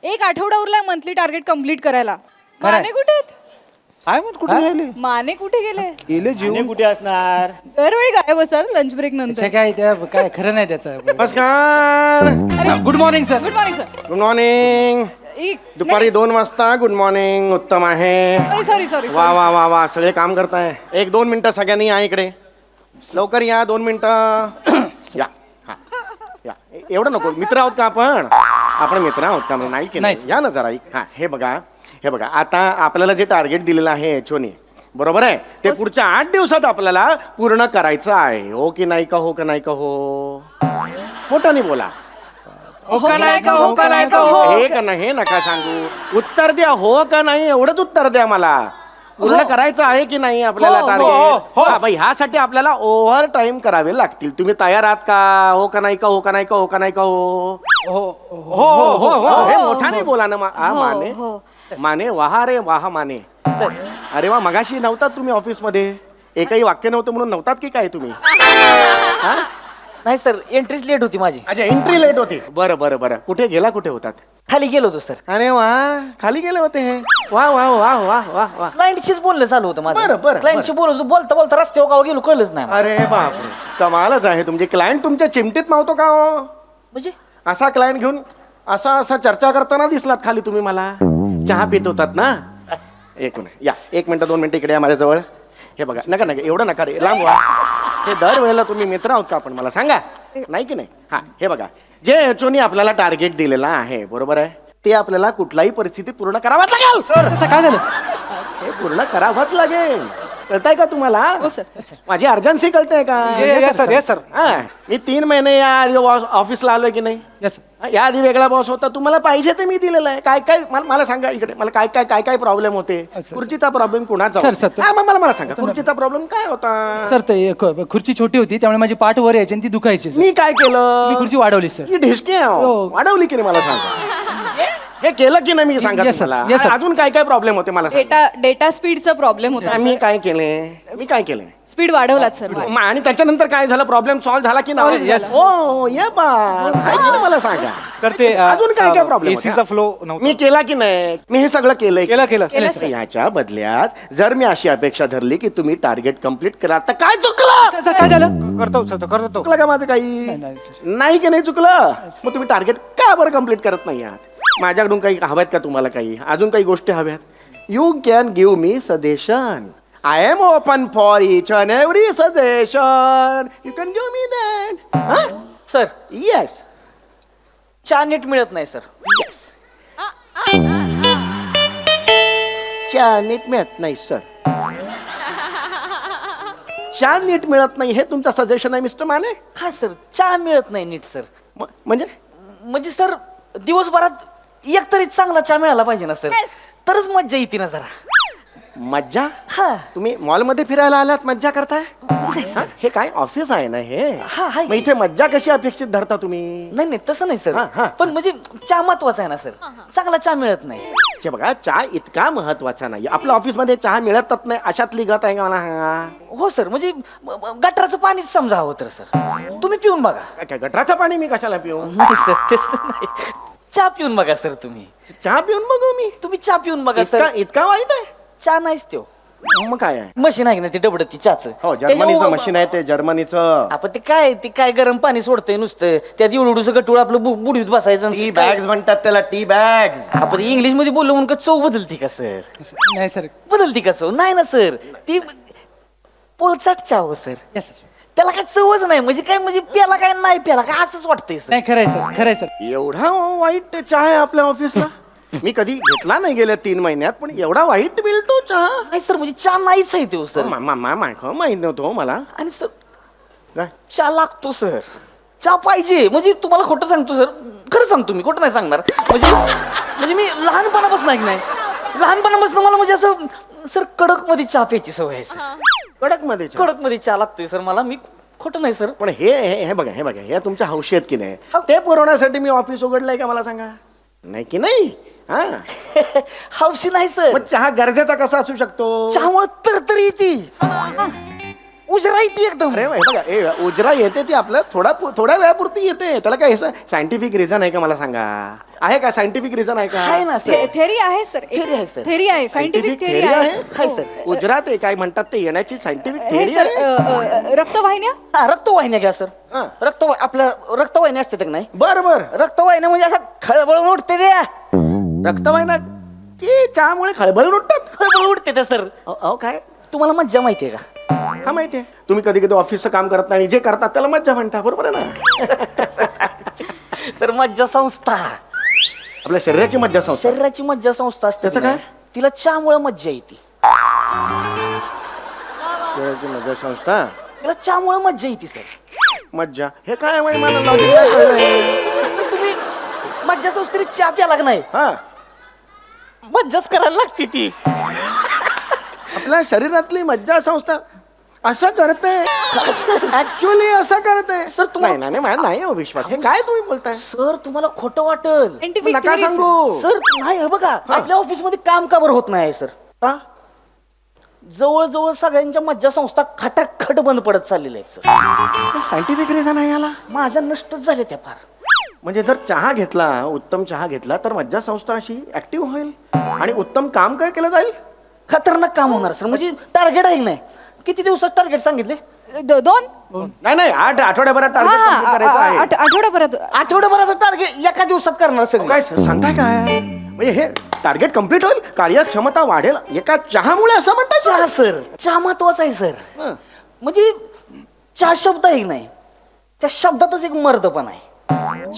Speaker 7: एक आठवडा उरलाय मंथली टार्गेट कम्प्लीट करायला.
Speaker 4: खरंय.
Speaker 7: माने कुठे आहेत?
Speaker 3: काय म्हणत कुठे गेले
Speaker 7: माने कुठे गेले?
Speaker 3: गेले जीवन कुठे असणार.
Speaker 7: दरवेळी गायब असतात लंच ब्रेक नंतर.
Speaker 4: त्याच्या काय त्या काय खरं नाही त्याचं.
Speaker 8: नमस्कार.
Speaker 4: Good morning sir.
Speaker 7: Good morning sir.
Speaker 8: Good morning. दुपारी 2 वाजता गुड मॉर्निंग उत्तम आहे.
Speaker 7: सॉरी सॉरी
Speaker 8: वा वा वा वा सगळे काम करताय. 1-2 मिनिटं सगळ्यांनी या इकडे. लवकर या, 2 मिनिटं या. हा या. एवढं नको. मित्र आहोत का आपण मित्र आहोत का? नाही की नाही? या ना जरा. हा हे बघा आता आपल्याला जे टार्गेट दिलेलं आहे एचओनी, बरोबर आहे, ते पुढच्या 8 दिवसात आपल्याला पूर्ण करायचं आहे. हो की नाही का? हो का नाही का? हो मोठ्याने बोला.
Speaker 3: हो का नाही का? हो का नाही का? हो.
Speaker 8: हे का नाही हे नका सांगू. उत्तर द्या. हो का नाही एवढंच उत्तर द्या मला. पूर्ण करायचं आहे की नाही आपल्याला टार्गेट? हा बाई, ह्यासाठी आपल्याला ओव्हर टाइम करावे लागतील. तुम्ही तयार आहात का? हो का नाही का? हो का नाही का? हो का नाही का? हो. हे मोठ्याने बोला ना. माने वाहा रे वाहा माने. अरे वा, मगाशी नव्हतात तुम्ही ऑफिसमध्ये? एकही वाक्य नव्हतं म्हणून नव्हतात की काय तुम्ही?
Speaker 3: नाही सर, एंट्रीच लेट होती माझी.
Speaker 8: अच्छा, एंट्री लेट होती. बरं. कुठे होतात?
Speaker 3: खाली गेलो होतो सर.
Speaker 8: अरे वा, खाली गेले होते हे. वा वा वा वा वा वा.
Speaker 3: क्लायंटशीच बोलणं चालू होतं माझं.
Speaker 8: बरं.
Speaker 3: क्लायंटशी बोलत होतो. बोलता रस्त्यावर गाव गेलो, कळलंच नाही मला.
Speaker 8: अरे बापरे, कमालच आहे तुमचे. क्लायंट तुमच्या चिमटीत मावतो का हो?
Speaker 3: म्हणजे
Speaker 8: असा क्लायंट घेऊन असा चर्चा करताना दिसलात खाली तुम्ही मला. चहा पित होतात ना? एक मिनिट 2 मिनिटं इकडे या माझ्याजवळ. हे बघा, नका एवढं नका रे, लांब व्हा. हे दरवेळेला तुम्ही मित्र आहोत का आपण? मला सांगा. नाही की नाही? हा हे बघा, जे एचओनी आपल्याला टार्गेट दिलेला आहे, बरोबर आहे, ते आपल्याला कुठलाही परिस्थिती पूर्ण करावाच लागेल.
Speaker 4: त्याचं काय झालं?
Speaker 8: हे पूर्ण करावंच लागेल. कळताय का तुम्हाला? माझी अर्जन्सी कळते का?
Speaker 3: Yes, sir.
Speaker 8: हा, मी 3 महिने या आधी ऑफिसला आलोय की नाही?
Speaker 4: Yes, sir.
Speaker 8: या आधी वेगळा बॉस होता. तुम्हाला पाहिजे ते मी दिलेलं आहे. काय मला सांगा इकडे. मला काय प्रॉब्लेम होते? खुर्चीचा प्रॉब्लेम कुणाचा
Speaker 4: सर, सर,
Speaker 8: होता? मला सांगा, खुर्चीचा प्रॉब्लेम काय होता?
Speaker 4: सर ते खुर्ची छोटी होती त्यामुळे माझी पाठ वर यायची आणि ती दुखायची सर.
Speaker 8: मी काय केलं?
Speaker 4: मी खुर्ची वाढवली सर.
Speaker 8: ही ढिसकी आहे हो.
Speaker 4: हो.
Speaker 8: वाढवली की नाही मला सांगा. हे केलं की नाही मी सांगा
Speaker 4: Yes, sir.
Speaker 8: तुम्हाला.
Speaker 4: Yes, sir.
Speaker 8: अजून काय प्रॉब्लेम होते मला सांगा.
Speaker 7: डेटा स्पीडचा प्रॉब्लेम होता.
Speaker 8: मी काय केले?
Speaker 7: स्पीड वाढवलात सर.
Speaker 8: आणि त्याच्यानंतर काय झालं? प्रॉब्लेम सॉल्व्ह झाला की नाही? हो ये मला सांगा.
Speaker 3: तर ते
Speaker 8: अजून काय प्रॉब्लेम?
Speaker 3: एसीचा फ्लो नव्हता.
Speaker 8: मी केला की नाही? मी हे सगळं केलंय.
Speaker 7: केलं, sir.
Speaker 8: याच्या बदल्यात जर मी अशी अपेक्षा धरली की तुम्ही टार्गेट कम्प्लीट करा, तर काय चुकलं?
Speaker 4: सर काय झालं?
Speaker 3: करतो
Speaker 8: चुकलं का माझं काही?
Speaker 4: नाही, sir.
Speaker 8: नाही की नाही चुकलं? मग तुम्ही टार्गेट का बरं कम्प्लीट करत नाही आहात? माझ्याकडून काही हव्यात का तुम्हाला? काही अजून काही गोष्टी हव्यात? You can give me suggestion. I am open for each and every suggestion. You can give me that.
Speaker 3: Sir
Speaker 8: yes
Speaker 3: चहा नीट मिळत नाही सर.
Speaker 8: येस. चहा नीट मिळत नाही सर. चहा नीट मिळत नाही हे तुमचं सजेशन आहे मिस्टर माने?
Speaker 3: हा सर चहा मिळत नाही नीट सर.
Speaker 8: म्हणजे
Speaker 3: म्हणजे सर दिवसभरात एक तरी चांगला चहा मिळाला पाहिजे ना सर. तरच मज्जा येते ना जरा.
Speaker 8: मज्जा?
Speaker 3: हा.
Speaker 8: तुम्ही मॉलमध्ये फिरायला आलात मज्जा करताय? हा? हे काय ऑफिस आहे ना हे?
Speaker 3: हा, आहे
Speaker 8: मग इथे मज्जा कशी अपेक्षित धरता तुम्ही?
Speaker 3: नाही नाही तसं नाही
Speaker 8: हा, हा.
Speaker 3: सर. पण म्हणजे चहा महत्वाचा आहे ना सर. चांगला चहा मिळत नाही.
Speaker 8: चे बघा चहा इतका महत्वाचा नाही. आपल्या ऑफिसमध्ये चहा मिळतच नाही अशातली गत आहे का मला सांगा?
Speaker 3: हो सर म्हणजे गटराचं पाणीच समजा हवं तर सर. तुम्ही पिऊन बघा.
Speaker 8: काय काय गटराचं पाणी मी कशाला पिऊ?
Speaker 3: नाही सर तसं नाही. चहा पिऊन बघा सर तुम्ही.
Speaker 8: चहा पिऊन बघू मी?
Speaker 3: तुम्ही चहा पिऊन बघा सर.
Speaker 8: इतका इतका वाईट आहे?
Speaker 3: चहा नाहीच त्यो.
Speaker 8: मग काय आहे?
Speaker 3: मशीन आहे ना ते डबड ती चहाचं.
Speaker 8: हो जर्मनीचं मशीन आहे ते जर्मनीचं.
Speaker 3: आपण ते काय गरम पाणी सोडतंय नुसतं. त्यात एवढं गटूळ आपलं बुडीत बसायचं.
Speaker 8: टी बॅग्स म्हणतात त्याला, टी बॅग्स.
Speaker 3: आपण इंग्लिश मध्ये बोललो म्हणून का चव बदलती का सर?
Speaker 4: नाही सर.
Speaker 3: बदलती का चव? नाही ना सर. ती पोळचाट चहा हो सर.
Speaker 4: Yes sir.
Speaker 3: त्याला काय चवच नाही. म्हणजे काय म्हणजे प्याला काय नाही प्याला काय असंच वाटतंय सर.
Speaker 4: नाही खरंय सर, खरंय सर.
Speaker 8: एवढा वाईट चहा आहे आपल्या ऑफिसला? मी कधी घेतला नाही गेल्या 3 महिन्यात, पण एवढा वाईट मिळतो चहा?
Speaker 3: नाही सर म्हणजे चहा नाहीच आहे तो सर.
Speaker 8: माहित नव्हतं मला.
Speaker 3: आणि सर
Speaker 8: काय
Speaker 3: चहा लागतो सर. चहा पाहिजे. म्हणजे तुम्हाला खोटं सांगतो सर. खरं सांगतो मी, खोटं नाही सांगणार. म्हणजे मी लहानपणापासून नाही. लहानपणापासून मला म्हणजे असं सर कडक मध्ये चहा प्यायची सवय आहे सर.
Speaker 8: कडक मध्ये चहा?
Speaker 3: कडक मध्ये चहा लागतोय सर मला. मी खोटं नाही सर.
Speaker 8: पण हे बघा हे तुमच्या हौशी आहेत की नाही? ते पुरवण्यासाठी मी ऑफिस उघडलंय का मला सांगा? नाही की नाही? हा.
Speaker 3: हौशी नाही सर.
Speaker 8: मग चहा गरजेचा कसा असू शकतो?
Speaker 3: चहामुळे तरतरी येते. उजरा येते एकदम.
Speaker 8: अरे हे बघा उजरा येते ती आपल्या थोड्या वेळापुरती येते. त्याला काय सायंटिफिक रिझन आहे का मला सांगा? आहे का सायंटिफिक रिझन आहे का?
Speaker 3: आहे ना सर.
Speaker 7: थेरी आहे सर.
Speaker 3: Theory आहे, sir.
Speaker 7: थेरी आहे. सायंटिफिक थेरी आहे.
Speaker 3: आहे सर.
Speaker 8: उजरा ते काय म्हणतात ते येण्याची सायंटिफिक
Speaker 7: हे
Speaker 8: थेरी
Speaker 7: सर
Speaker 8: आहे.
Speaker 7: रक्तवाहिन्या.
Speaker 3: हा रक्तवाहिन्या घ्या सर.
Speaker 8: हा.
Speaker 3: आपल्या रक्तवाहिन्या असतात का नाही?
Speaker 8: बर
Speaker 3: रक्तवाहिन्या म्हणजे असं खळबळून उठते त्या.
Speaker 8: रक्तवाहिन्या ते चहामुळे खळबळून उठतात.
Speaker 3: खळबळून उठते त्या सर.
Speaker 8: अहो काय?
Speaker 3: तुम्हाला मज्जा माहितीये का?
Speaker 8: हा माहितीये. तुम्ही कधी कधी ऑफिसचं काम करत नाही, जे करतात त्याला मज्जा म्हणता. बरोबर आहे ना?
Speaker 3: सर मज्जा संस्था.
Speaker 8: आपल्या शरीराची मज्जा संस्था.
Speaker 3: शरीराची मज्जा संस्था असते.
Speaker 8: त्याचं काय?
Speaker 3: तिला चहामुळे मज्जा येते.
Speaker 8: शरीराची मज्जा संस्था.
Speaker 3: तिला चहामुळे मज्जा येते सर.
Speaker 8: मज्जा हे काय माहिती मला लॉजिक काय कळलंय?
Speaker 3: तुम्ही मज्जा संस्थेने चहा प्याला का नाही?
Speaker 8: हा.
Speaker 3: मज्जाच करायला लागते ती.
Speaker 8: आपल्या शरीरातली मज्जा संस्था असं करते. ऍक्च्युअली असं करते.
Speaker 3: सर, तुम्हाला-
Speaker 8: नाही मला नाही हो विश्वास. हे काय तुम्ही बोलताय?
Speaker 3: सर तुम्हाला खोटं वाटल.
Speaker 7: सायंटिफिक
Speaker 8: नका सांगू.
Speaker 3: सर नाही हे बघा आपल्या ऑफिस मध्ये काम का बरं होत नाही सर?
Speaker 8: हा?
Speaker 3: जवळजवळ सगळ्यांच्या मज्जा संस्था खटाखट बंद पडत चाललेल्या आहेत सर.
Speaker 8: सायंटिफिक रिझन आहे याला?
Speaker 3: माझ्या नष्टच झाल्या त्या फार.
Speaker 8: म्हणजे जर चहा घेतला, उत्तम चहा घेतला तर मज्जा संस्था अशी ऍक्टिव्ह होईल आणि उत्तम काम काय केलं जाईल?
Speaker 3: खतरनाक काम होणार सर. म्हणजे टार्गेट आहे की नाही? किती दिवसात टार्गेट सांगितले?
Speaker 7: 2
Speaker 8: नाही 8 आठवड्याभरात टार्गेट कंप्लीट करायचं आहे.
Speaker 7: आठवड्याभरात.
Speaker 3: आठवड्याभराचं टार्गेट एका दिवसात करणार सर.
Speaker 8: काय सांगताय काय? म्हणजे हे टार्गेट कम्प्लीट होईल, कार्यक्षमता वाढेल एका चहामुळे असं म्हणताय?
Speaker 3: चहा सर. चहा महत्वाचा आहे सर.
Speaker 8: हं.
Speaker 3: म्हणजे चहा शब्द आहे की नाही? त्या शब्दातच एक मर्दपणा आहे.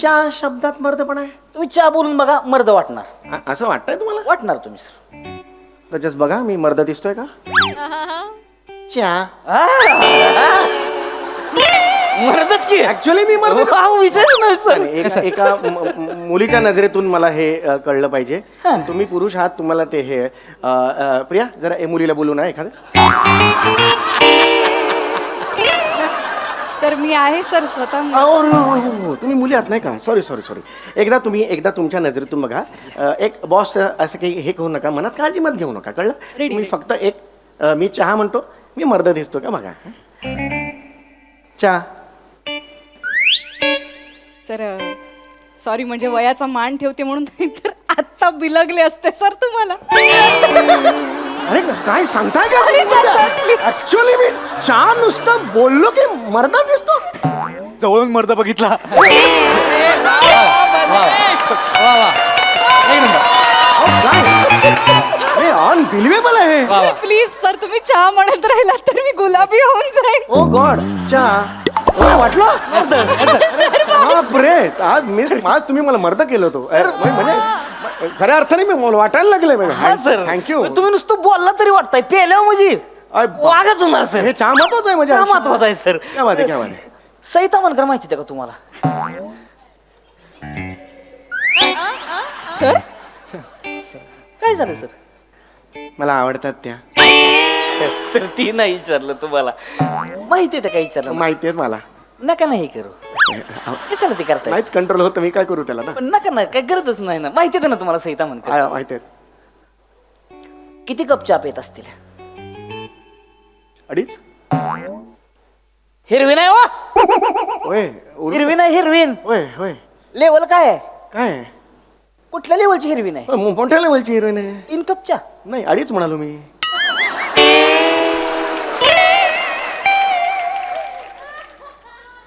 Speaker 8: चहा शब्दात मर्दपणा आहे?
Speaker 3: तुम्ही चहा बोलून बघा मर्द वाटणार.
Speaker 8: असं वाटतंय तुम्हाला?
Speaker 3: वाटणार तुम्ही सर.
Speaker 8: त्याच्याच बघा मी मर्द दिसतोय का? चहा
Speaker 3: मर्दच की
Speaker 8: ऍक्च्युअली मी मर्द
Speaker 3: हा विषय नाही सर.
Speaker 8: एका मुलीच्या नजरेतून मला हे कळलं पाहिजे. तुम्ही पुरुष आहात, तुम्हाला ते हे प्रिया जरा मुलीला बोलू ना एखादं.
Speaker 7: सर मी आहे सर स्वतः.
Speaker 8: हो, तुम्ही मुली आहात नाही का? सॉरी. एकदा तुमच्या नजरेतून बघा. एक बॉस असं काही हे करू नका, मनात काळजी मत घेऊ नका, कळलं? तुम्ही फक्त मी चहा म्हणतो, मी मर्द दिसतो का बघा. चहा.
Speaker 7: सर सॉरी म्हणजे वयाचा मान ठेवते म्हणून नाही तर आत्ता बिलगले असते सर तुम्हाला.
Speaker 8: अरे काय सांगताय का?
Speaker 7: Sorry, sir.
Speaker 8: ऍक्च्युअली मी चहा नुसतं बोललो की मर्द दिसतो.
Speaker 3: जवळून मर्द बघितला.
Speaker 8: ऑन अनबिलिव्हेबल आहे.
Speaker 7: प्लीज सर तुम्ही चहा म्हणत राहिला तर मी गुलाबी होऊन जाईन.
Speaker 8: ओ गॉड चहा मला वाटलं बापरे आज तुम्ही मला मर्द केलं होतो म्हणजे खऱ्या अर्थाने मी मला वाटायला लागले
Speaker 3: हा सर
Speaker 8: थँक्यू.
Speaker 3: तुम्ही नुसतं बोलला तरी वाटताय पेल्यावर म्हणजे वागच होणार सर.
Speaker 8: हे चहा महत्वाचं आहे म्हणजे
Speaker 3: चहा महत्वाचा आहे सर.
Speaker 8: क्या बात आहे क्या बात आहे.
Speaker 3: सईता मनकर माहिती आहे का तुम्हाला?
Speaker 7: सर
Speaker 3: काय झालं सर?
Speaker 8: मला आवडतात त्या
Speaker 3: सर ती नाही विचारलं तुम्हाला. माहिती आहे काय विचारलं?
Speaker 8: माहिती आहेत मला.
Speaker 3: नका नाही करू. कशाला ते करताय?
Speaker 8: नाहीच कंट्रोल होत मी काय करू त्याला ना.
Speaker 3: पण नका ना काय गरजच नाही ना. माहिती आहे ना तुम्हाला सईता मनकर?
Speaker 8: माहिती आहेत.
Speaker 3: किती कप चहा पेत असतील?
Speaker 8: अडीच.
Speaker 3: हिरवीन आहे वा.
Speaker 8: होय
Speaker 3: हिरवीन आहे हिरवीन.
Speaker 8: होय होय.
Speaker 3: लेवल काय आहे?
Speaker 8: काय
Speaker 3: कुठल्या लेवलची हिरवीन आहे?
Speaker 8: मोठ्या लेवलची हिरोईन आहे.
Speaker 3: 3 कप चहा.
Speaker 8: नाही अडीच म्हणालो मी.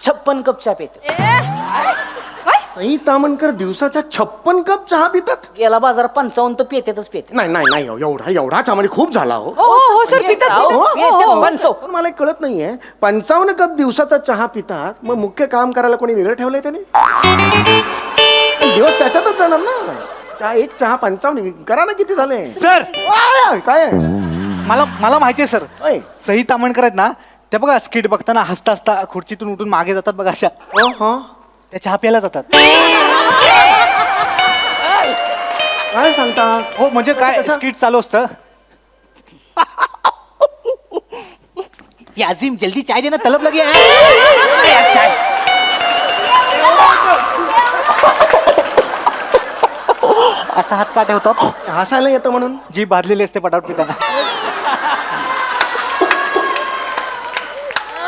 Speaker 3: 56 कप चहा पेत.
Speaker 8: सई तामणकर दिवसाच्या 56 कप चहा पितात.
Speaker 3: गेला बाजार 55 तर पेतेतच पेते.
Speaker 8: नाही नाही नाही एवढा चहा म्हणजे खूप झाला हो.
Speaker 7: हो हो सर पितात
Speaker 3: पेतेत 55.
Speaker 8: पण मला एक कळत नाहीये 55 कप दिवसाचा चहा पितात मग मुख्य काम करायला कोणी वेगळं ठेवलंय त्याने? पण दिवस त्याच्यातच जाणार ना. एक चहा 55 करा ना किती झाले
Speaker 9: सर
Speaker 8: काय
Speaker 9: मला माहिती आहे सर.
Speaker 8: होय.
Speaker 9: सई तामणकर आहेत ना त्या बघा स्किट बघताना हसता हसता खुर्चीतून उठून मागे जातात बघा अशा. त्या चहा प्यायला जातात.
Speaker 8: काय सांगता?
Speaker 9: हो म्हणजे काय
Speaker 8: कसं?
Speaker 9: स्किट चालू असतं. याजिम जल्दी चाय देना तलब लगी है. चाय असा हात का ठेवतात?
Speaker 8: हसायला येतं म्हणून.
Speaker 9: जी बांधलेली असते पटापट पिताना.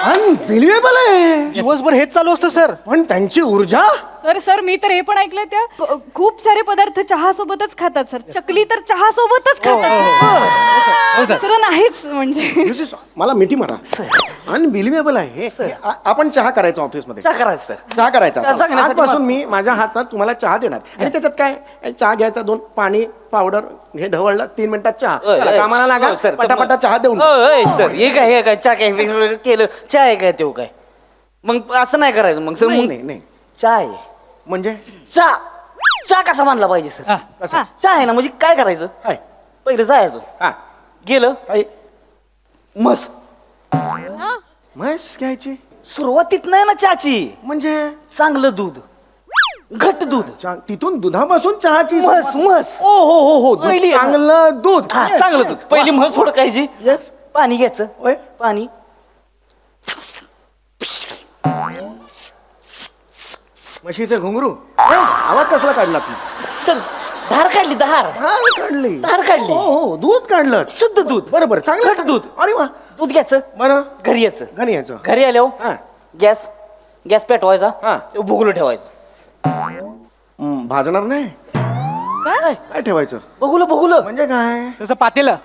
Speaker 8: अनबिलिव्हेबल आहे.
Speaker 9: दिवसभर हेच चालू असतं सर.
Speaker 8: पण त्यांची ऊर्जा.
Speaker 7: सर मी तर हे पण ऐकलंय त्या खूप सारे पदार्थ चहा सोबतच खातात सर. चकली तर चहा सोबतच खातात. दुसरं नाहीच म्हणजे.
Speaker 8: This is- मला मिठी मारा. अनबिलिव्हेबल आहे हे. आपण चहा करायचा ऑफिसमध्ये.
Speaker 3: चहा करायचं सर.
Speaker 8: चहा करायचा
Speaker 3: चहा सांगण्यासाठी
Speaker 8: आजपासून मी माझ्या हातात तुम्हाला चहा देणार आणि त्याच्यात काय चहा घ्यायचा 2 पाणी पावडर हे ढवळलं 3 मिनिटात चहा. चला, कामाला लागा पटापटा चहा देऊन
Speaker 3: सर हे काय चहा काय वेगवेगळं केलं चहा आहे काय तेव्हा काय मग असं नाही करायचं मग सर.
Speaker 8: नाही नाही नाही
Speaker 3: चहा आहे
Speaker 8: म्हणजे
Speaker 3: चहा कसा मानला पाहिजे सर?
Speaker 8: कसं
Speaker 3: चहा आहे ना म्हणजे काय करायचं?
Speaker 8: हाय
Speaker 3: पहिलं जायचं
Speaker 8: हा
Speaker 3: गेलं
Speaker 8: हाय
Speaker 3: मस
Speaker 8: म्हैस घ्यायची
Speaker 3: सुरुवातीत नाही ना चहाची.
Speaker 8: म्हणजे
Speaker 3: चांगलं दूध घट्ट दूध
Speaker 8: तिथून दुधापासून चहाची
Speaker 3: म्हस
Speaker 8: ओ हो हो हो दूध,
Speaker 3: पहिली आहे ना?
Speaker 8: चांगलं दूध.
Speaker 3: हा चांगलं दूध. पहिली म्हस हुडकायची.
Speaker 8: Yes.
Speaker 3: पाणी घ्यायचं.
Speaker 8: होय.
Speaker 3: पाणी
Speaker 8: म्हशीचे घुंगरू आवाज कसला काढला तू?
Speaker 3: सर धार काढली धार
Speaker 8: काढली
Speaker 3: धार काढली.
Speaker 8: हो हो दूध काढलं
Speaker 3: शुद्ध दूध.
Speaker 8: बरोबर चांगलं
Speaker 3: घट दूध.
Speaker 8: अरे वा
Speaker 3: दूध घ्यायचं
Speaker 8: बरं
Speaker 3: घरी यायचं.
Speaker 8: घरी यायचं
Speaker 3: घरी
Speaker 8: हा.
Speaker 3: आल्यावर गॅस पेटवायचा.
Speaker 8: हा.
Speaker 3: ते भुगलं ठेवायचं.
Speaker 8: भाजणार नाही
Speaker 3: काय
Speaker 8: काय ठेवायचं
Speaker 3: भगुलं
Speaker 8: म्हणजे काय
Speaker 9: तसं पातेलं.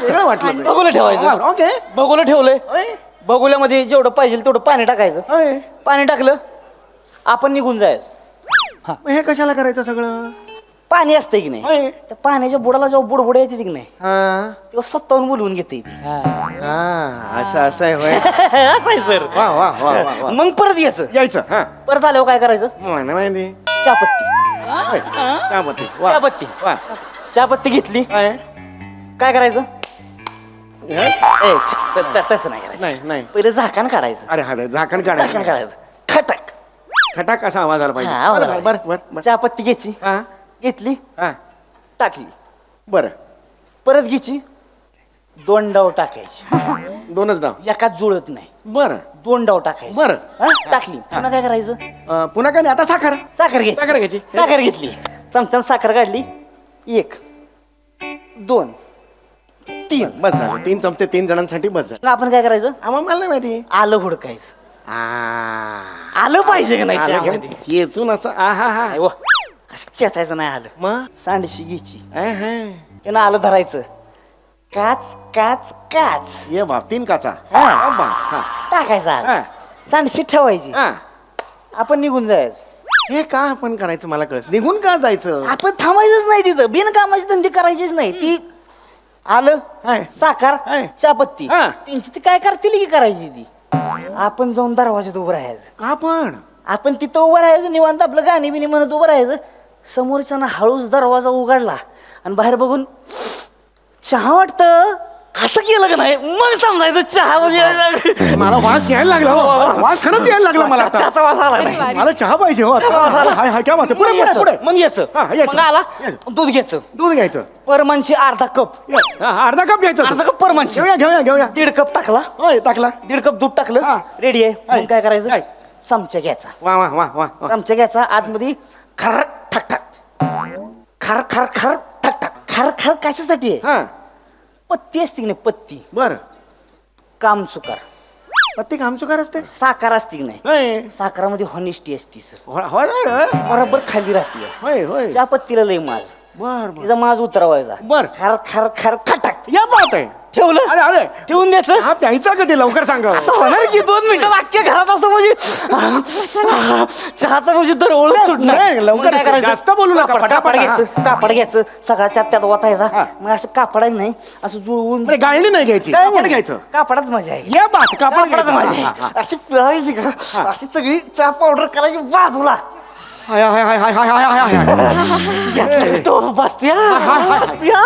Speaker 8: वेगळं वाटलं
Speaker 3: भगुलं ठेवायचं.
Speaker 8: ओके
Speaker 3: भगुलं ठेवलंय. भगुल्यामध्ये जेवढं पाहिजे तेवढं पाणी टाकायचं. पाणी टाकलं आपण निघून जायचं.
Speaker 8: हे कशाला करायचं सगळं?
Speaker 3: पाणी असतंय की नाही
Speaker 8: होय.
Speaker 3: त्या पाण्याच्या बुडाला जेव्हा बुडबुड येते की नाही
Speaker 8: हा
Speaker 3: तेव्हा स्वतःहून बोलवून घेते.
Speaker 8: हा असं आहे होय.
Speaker 3: असं आहे सर.
Speaker 8: वा वा वा वा वा.
Speaker 3: मग परत यायचं.
Speaker 8: यायचं हा
Speaker 3: परत आल्यावर काय करायचं?
Speaker 8: मला माहिती
Speaker 3: चहापत्ती.
Speaker 8: होय. चहापत्ती वा
Speaker 3: चहापत्ती.
Speaker 8: वा
Speaker 3: चहापत्ती घेतली
Speaker 8: काय
Speaker 3: काय करायचं?
Speaker 8: हे?
Speaker 3: तसं नाही करायचं.
Speaker 8: नाही नाही
Speaker 3: पहिलं झाकण काढायचं.
Speaker 8: अरे हा झाकण
Speaker 3: झाकण
Speaker 8: काढायचं
Speaker 3: काढायचं. खटाक
Speaker 8: खटाक असा आवाज आला पाहिजे
Speaker 3: हा, आवाज
Speaker 8: बरं,
Speaker 3: आला.
Speaker 8: बरं बरं बरं
Speaker 3: चहापत्ती घ्यायची.
Speaker 8: हा
Speaker 3: घेतली
Speaker 8: हा
Speaker 3: टाकली.
Speaker 8: बरं
Speaker 3: परत घ्यायची 2 डाव टाकायची.
Speaker 8: 2च डाव
Speaker 3: एकाच जुळत नाही.
Speaker 8: बरं
Speaker 3: 2 डाव टाकायची.
Speaker 8: बरं.
Speaker 3: हा, टाकली. पुन्हा काय करायचं?
Speaker 8: पुन्हा काय नाही आता साखर
Speaker 3: साखर घ्यायची.
Speaker 8: साखर घ्यायची.
Speaker 3: साखर घेतली. चमच्यानं साखर काढली. 1 2 3.
Speaker 8: बस झालं 3 चमचे 3 जणांसाठी बस झालं.
Speaker 3: मग आपण काय करायचं?
Speaker 8: आम्हाला मला नाही माहिती
Speaker 3: आलं हुडकायचं.
Speaker 8: आ,
Speaker 3: आलं पाहिजे का नाही
Speaker 8: आलं घेऊन
Speaker 3: चहामध्ये?
Speaker 8: चेचून असं आ हा हा
Speaker 3: नाही व, असं चेचायचं नाही आलं.
Speaker 8: मग
Speaker 3: सांडशी घ्यायची.
Speaker 8: ये
Speaker 3: त्यानं आलं धरायचं. काच काच काच
Speaker 8: बाप 3 काचा
Speaker 3: हा.
Speaker 8: बाप, हा
Speaker 3: टाकायचं आलं.
Speaker 8: हा.
Speaker 3: सांडशी ठेवायची.
Speaker 8: हा
Speaker 3: आपण निघून जायचं.
Speaker 8: हे का आपण करायचं मला कळस निघून का जायचं
Speaker 3: आपण थांबायचंच नाही तिथं बिनकामाची धंदे करायचीच नाही ती आलं
Speaker 8: हाय.
Speaker 3: साखर
Speaker 8: हाय.
Speaker 3: चहापत्ती
Speaker 8: हा.
Speaker 3: त्यांची ती काय करतील की करायची ती आपण जाऊन दरवाजात उभं राहायचं
Speaker 8: का पण
Speaker 3: आपण तिथं उभं राहायचं निवांत आपलं गाणी बिणी म्हणत उभं राहायचं समोरच्यानं हळूच दरवाजा उघडला आणि बाहेर बघून चहा वाटतं असं केलं का नाही मग समजायचं चहा म्हणजे
Speaker 8: मला वास घ्यायला लागला हो. वास खरंच यायला लागला मला आता
Speaker 3: चहाचा वास आला नाही
Speaker 8: मला चहा पाहिजे हो
Speaker 3: चहाचा वास आला.
Speaker 8: हाय हाय काय म्हणते पुढे
Speaker 3: मग
Speaker 8: पुढे
Speaker 3: यायचं,
Speaker 8: पुढे
Speaker 3: मग यायचं
Speaker 8: हा, यायचं.
Speaker 3: मग आला
Speaker 8: यायचं.
Speaker 3: दूध घ्यायचं
Speaker 8: दूध घ्यायचं
Speaker 3: परमानची अर्धा कप
Speaker 8: हा, अर्धा कप घ्यायचं
Speaker 3: अर्धा कप परमानची
Speaker 8: घेऊया घेऊया घेऊया
Speaker 3: 1.5 कप टाकला
Speaker 8: होय टाकला
Speaker 3: 1.5 कप दूध टाकलं
Speaker 8: हा.
Speaker 3: रेडी आहे
Speaker 8: हाय.
Speaker 3: मग काय करायचं
Speaker 8: काय?
Speaker 3: चमचा घ्यायचा
Speaker 8: वा वा वा वा वा.
Speaker 3: चमचा घ्यायचा आतमध्ये खर ठक ठक खर खर खर ठक ठक खर खर कशासाठी आहे
Speaker 8: हा
Speaker 3: पत्ती असते की नाही पत्ती
Speaker 8: बर
Speaker 3: काम चुकार
Speaker 8: पत्ती कामचुकार असते
Speaker 3: साखर असते की नाही
Speaker 8: होय
Speaker 3: साखरामध्ये हॉनेस्टी असते सर
Speaker 8: होय होय
Speaker 3: बरोबर खाली राहते
Speaker 8: होय होय
Speaker 3: त्या पत्तीला लय माज
Speaker 8: बर बर
Speaker 3: तिचा माज उतरवायचा
Speaker 8: बर.
Speaker 3: खर खर खर खटक
Speaker 8: या बात आहे
Speaker 3: ठेवलं
Speaker 8: अरे अरे
Speaker 3: ठेवून द्यायचं
Speaker 8: हा प्यायचा कधी लवकर सांगा
Speaker 3: होणार की 2 मिनिटं वाक्य घरात असं म्हणजे चहाचा म्हणजे तर ओळख सुटणार
Speaker 8: नाही, लवकर
Speaker 3: मग काय करायचं?
Speaker 8: जास्त बोलू नका,
Speaker 3: कापड
Speaker 8: पटापट,
Speaker 3: घ्यायचं कापड घ्यायचं सगळा त्यात ओतायचा
Speaker 8: हा.
Speaker 3: मग असं कापडाच नाही असं जुळवून
Speaker 8: अरे गाळणी नाही घ्यायची
Speaker 3: काय
Speaker 8: कापड
Speaker 3: नाही.
Speaker 8: घ्यायचं
Speaker 3: कापडात मजा आहे
Speaker 8: या बात कापड
Speaker 3: कापडात
Speaker 8: घ्यायचं.
Speaker 3: मजा
Speaker 8: हा, हा,
Speaker 3: आहे अशी पिळायची का अशी सगळी चहा पावडर करायची बाजूला
Speaker 8: हाय हाय हाय हाय हाय हाय हाय हाय
Speaker 3: घेतला टोप बसत्या बसत्या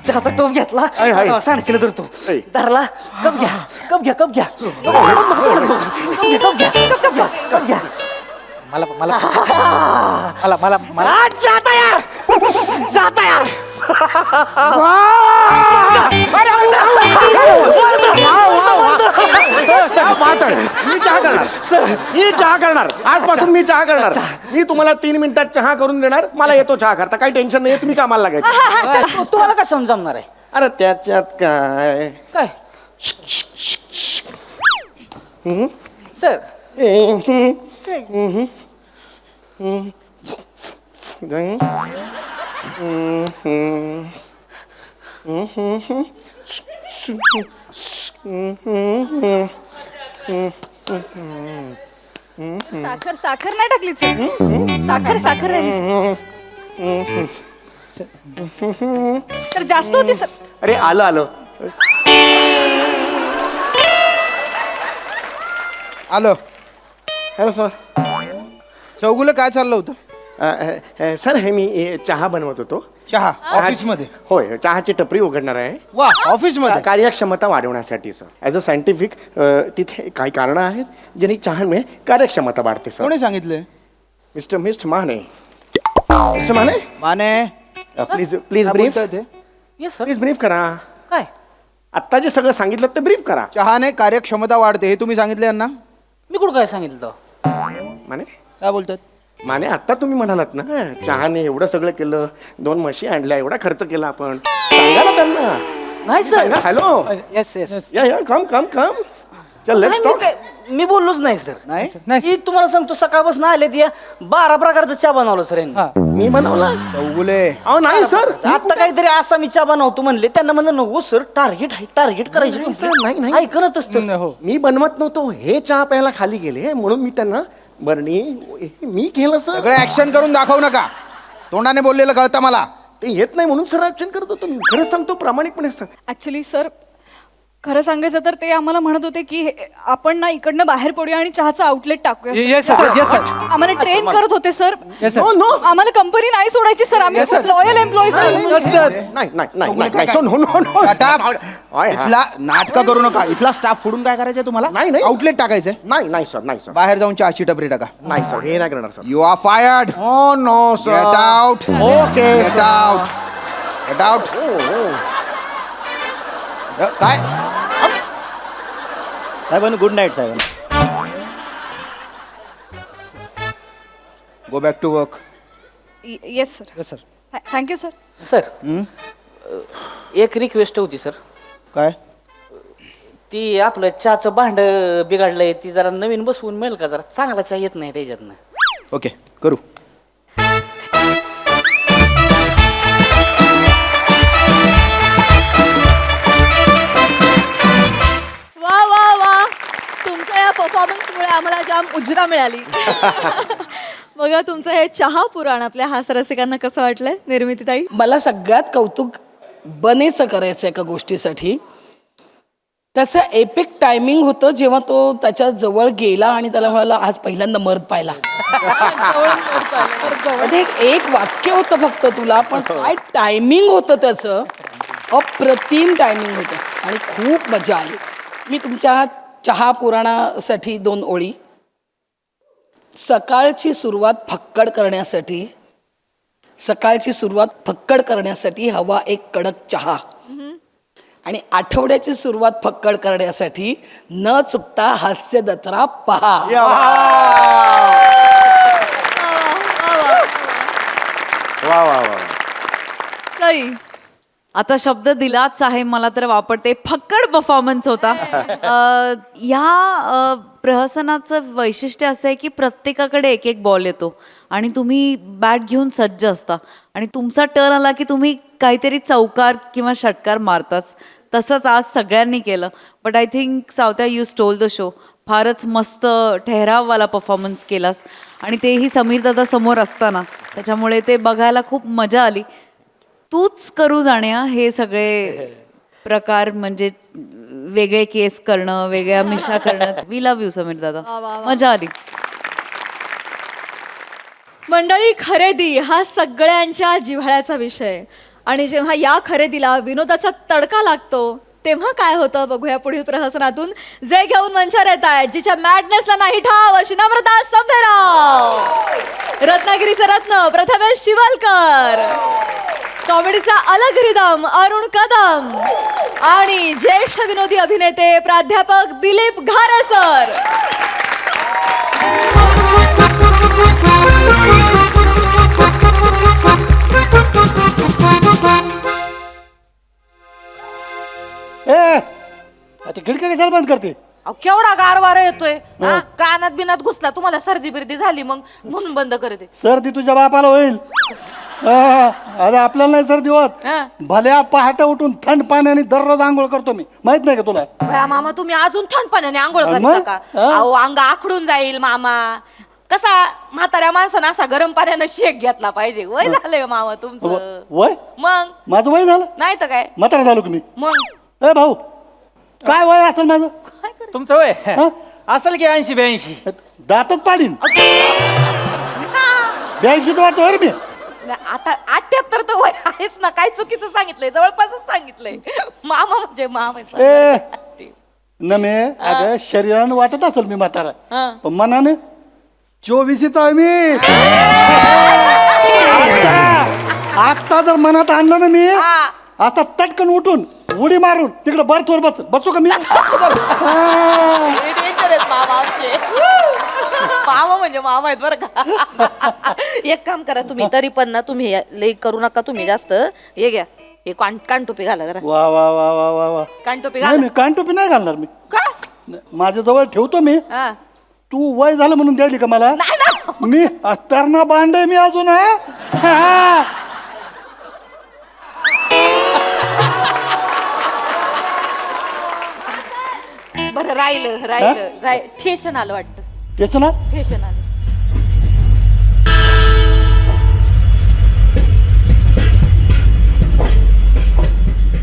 Speaker 3: चहाचा टोप घेतला
Speaker 8: हाय, हाय.
Speaker 3: सांडशीला धरतो
Speaker 8: हाय.
Speaker 3: धरला कप घ्या कप घ्या कप घ्या कप घ्या कप घ्या कप घ्या
Speaker 9: मला मला मला मला मला
Speaker 3: जा तयार जा तयार
Speaker 8: क्या बात आहे. मी चहा करणार मी चहा करणार आजपासून मी चहा करणार मी तुम्हाला 3 मिनिटात चहा करून देणार मला येतो चहा करता काही टेन्शन नाही तुम्ही कामाला लागायचं
Speaker 3: तुम्हाला काय समजणार आहे
Speaker 8: अरे त्याच्यात काय
Speaker 3: काय सर
Speaker 7: साखर साखर नाही टाकली सर साखर साखर राहिली सर. तर जास्त होती सर
Speaker 8: अरे आलं आलं
Speaker 10: आलो
Speaker 8: हॅलो सर
Speaker 10: चौगुलं काय चाललं होतं
Speaker 8: सर हे मी चहा बनवत होतो
Speaker 10: चहा ऑफिस मध्ये
Speaker 8: होय चहाची टपरी उघडणार आहे
Speaker 10: वा ऑफिस मध्ये
Speaker 8: कार्यक्षमता वाढवण्यासाठी सर ॲज अ सायंटिफिक तिथे काही कारणं आहेत ज्यांनी चहामुळे कार्यक्षमता वाढते सर
Speaker 10: कोणी सांगितले
Speaker 8: mister Mane
Speaker 10: Mane
Speaker 8: please please
Speaker 10: काय
Speaker 8: ब्रीफ
Speaker 10: बोलताय ते?
Speaker 3: येस सर
Speaker 8: प्लीज ब्रीफ करा
Speaker 3: काय
Speaker 8: आत्ता जे सगळं सांगितलं ते ब्रीफ करा
Speaker 10: चहाने कार्यक्षमता वाढते हे तुम्ही सांगितले यांना
Speaker 3: मी कुठं काय सांगितलं होतं?
Speaker 8: माने
Speaker 10: काय बोलतात
Speaker 8: माने आत्ता तुम्ही म्हणालात ना चहाने एवढं सगळं केलं 2 म्हशी आणल्या एवढा खर्च केला आपण सांगा ना त्यांना
Speaker 3: नाही सर
Speaker 8: हॅलो
Speaker 10: येस येस
Speaker 8: या या कम कम कम चल लेट्स टॉक
Speaker 3: मी बोललोच नाही सर
Speaker 10: नाही
Speaker 3: मी तुम्हाला सांगतो सकाळपासून आले ते 12 प्रकारचा चहा बनवला सर यांनी
Speaker 8: मी बनवला
Speaker 10: चौगुले
Speaker 8: अहो नाही सर
Speaker 3: आता काहीतरी असा मी चहा बनवतो म्हणले त्यांना म्हणलं नको सर टार्गेट आहे टार्गेट करायची
Speaker 8: नाही, सर, नाही, नाही.
Speaker 3: ऐकणच असतं
Speaker 8: मी बनवत नव्हतो हे चहा प्यायला खाली गेले म्हणून मी त्यांना बरणी मी केलं सर
Speaker 10: सगळे ऍक्शन करून दाखवू नका तोंडाने बोललेलं कळतं मला
Speaker 8: ते येत नाही म्हणून सर ऍक्शन करत होतो मी खरंच सांगतो प्रामाणिकपणे सांग
Speaker 7: ऍक्च्युली सर खरं सांगायचं तर ते आम्हाला म्हणत होते की आपण ना इकडनं बाहेर पडूया आणि चहाचा आउटलेट टाकूया
Speaker 4: येस सर येस सर
Speaker 7: आम्हाला ट्रेन करत होते सर
Speaker 8: नो नो
Speaker 7: आम्हाला कंपनी नाही सोडायची सर आम्ही लॉयल एम्प्लॉईज
Speaker 10: सर
Speaker 8: नाही नाही नाही
Speaker 10: चौगुले
Speaker 8: नाही
Speaker 10: काय-
Speaker 8: so no no no
Speaker 10: Shut up. इथला नाटक करू नका इथला स्टाफ फोडून काय करायचंय तुम्हाला
Speaker 8: नाही, नाही.
Speaker 10: आउटलेट टाकायचंय
Speaker 8: नाही नाही सर नाही सर
Speaker 10: बाहेर जाऊन चहाची टपरी टाका
Speaker 8: नाही सर हे नाही करणार सर
Speaker 10: यू आर फायर्ड
Speaker 8: हो no sir
Speaker 10: get out
Speaker 8: okay
Speaker 10: get out get out काय
Speaker 3: साहेबांनी गुड नाईट साहेबांनी
Speaker 10: go back to work
Speaker 7: yes sir
Speaker 4: sir
Speaker 7: thank you sir
Speaker 3: sir एक रिक्वेस्ट होती सर
Speaker 10: काय
Speaker 3: ती आपलं चहाचं भांड बिघडलंय ती जरा नवीन बसवून मिळेल का जरा चांगला चहा येत नाही त्याच्यातनं
Speaker 10: ओके करू
Speaker 1: वा वा वा तुमच्या या परफॉर्मन्समुळे आम्हाला जाम उजरा मिळाली बघा तुमचं हे चहा पुराण आपल्या हास्यरसिकांना कसं वाटलंय निर्मितीताई?
Speaker 6: मला सगळ्यात कौतुक बनेचं करायचं एका गोष्टीसाठी. त्याचं एपिक टायमिंग होतं जेव्हा तो त्याच्या जवळ गेला आणि त्याला म्हणाला आज पहिल्यांदा मर्द पाहिला. मध्ये एक वाक्य होतं फक्त तुला, पण काय टायमिंग होतं त्याचं, अप्रतिम टायमिंग होतं आणि खूप मजा आली. मी तुमच्या चहा पुराणासाठी 2 ओळी. सकाळची सुरुवात फक्कड करण्यासाठी हवा एक कडक चहा, आणि आठवड्याची सुरुवात फक्कड करण्यासाठी न चुकता हास्य जत्रा पहा.
Speaker 8: वा वा वा.
Speaker 1: ताई
Speaker 11: आता शब्द दिलाच आहे मला तर वापरते. फक्कड परफॉर्मन्स होता. ह्या प्रहसनाचं वैशिष्ट्य असं आहे की प्रत्येकाकडे एक एक बॉल येतो आणि तुम्ही बॅट घेऊन सज्ज असता आणि तुमचा टर्न आला की तुम्ही काहीतरी चौकार किंवा षटकार मारताच. तसंच आज सगळ्यांनी केलं. बट आय थिंक सावत्या यू स्टोल द शो. फारच मस्त ठहराववाला परफॉर्मन्स केलास आणि तेही समीर दादा समोर असताना, त्याच्यामुळे ते बघायला खूप मजा आली. तूच करू जाण्या हे सगळे प्रकार, म्हणजे वेगळे केस करणं, वेगळ्या मिशा करणं. वी लव्ह यू समीर दादा, मजा आली.
Speaker 1: मंडळी, खरेदी हा सगळ्यांच्या जिव्हाळ्याचा विषय आणि जेव्हा या खरेदीला विनोदाचा तडका लागतो तेव्हा काय होतं बघूया पुढील प्रहसनातून. जे घेऊन मंचावर येत आहेत, जिच्या मॅडनेसला नाही ठाव अशी नम्रता संभेराव, रत्नागिरीचे रत्न प्रथमेश शिवलकर, कॉमेडीचा अलग रिदम अरुण कदम आणि ज्येष्ठ विनोदी अभिनेते प्राध्यापक दिलीप घारेसर.
Speaker 9: ते खिडकी कशाला बंद करते?
Speaker 7: केवढा गारवारा येतोय हा? कानात बिनात घुसला, तुम्हाला सर्दी बिर्दी झाली मग म्हणून बंद करते.
Speaker 9: सर्दी तुझ्या बापाला होईल. अरे आपल्याला नाही सर्दी होत. भल्या पहाटे उठून थंड पाण्याने दररोज आंघोळ करतो मी, माहित नाही का तुला?
Speaker 7: भया मामा, तुम्ही अजून थंड पाण्याने आंघोळ करता
Speaker 9: मग?
Speaker 7: का? अहो, अंग आखडून जाईल मामा. कसा म्हाताऱ्या माणसानं असा गरम पाण्यानं शेक घेतला पाहिजे. वय झालंय मामा तुमचं.
Speaker 9: वय?
Speaker 7: मग
Speaker 9: माझं वय झालं?
Speaker 7: नाही तर काय.
Speaker 9: म्हातारा झालो की मी?
Speaker 7: मग
Speaker 9: ए भाऊ, काय वय असेल माझं?
Speaker 4: तुमचं वय असेल की 80-82.
Speaker 9: दातच पाडीन. 82 तर वाटतो रे मी.
Speaker 7: आता 78 तर वय आहेच ना. काय चुकीचं सांगितलंय, जवळपासच सांगितलंय. मामा म्हणजे मामा
Speaker 9: ए नमे, अगं शरीरानं वाटत असेल मी म्हातारा, पण मनाने 24 आहे मी. आता जर मनात आणलं ना मी, आता तटकन उठून उडी मारून तिकडे बर्थवर बसू का मी?
Speaker 7: मामा म्हणजे मामा आहेत बरं का. एक काम करा तुम्ही, तरी पण ना तुम्ही लई करू नका तुम्ही जास्त. हे घ्या, हे कानटोपी घाला जरा.
Speaker 9: वा वा वा वा वा वा.
Speaker 7: कानटोपी
Speaker 9: नाही,
Speaker 7: घाला.
Speaker 9: मी कानटोपी नाही घालणार मी.
Speaker 7: का?
Speaker 9: माझ्या जवळ ठेवतो मी.
Speaker 7: हा.
Speaker 9: तू वय झालं म्हणून द्यायली का मला? मी अत्तरणा बांडे मी अजून.
Speaker 7: बरं राहिलं ठेशन आलं वाटतं.
Speaker 9: त्याच ना
Speaker 7: ठेशन आलं.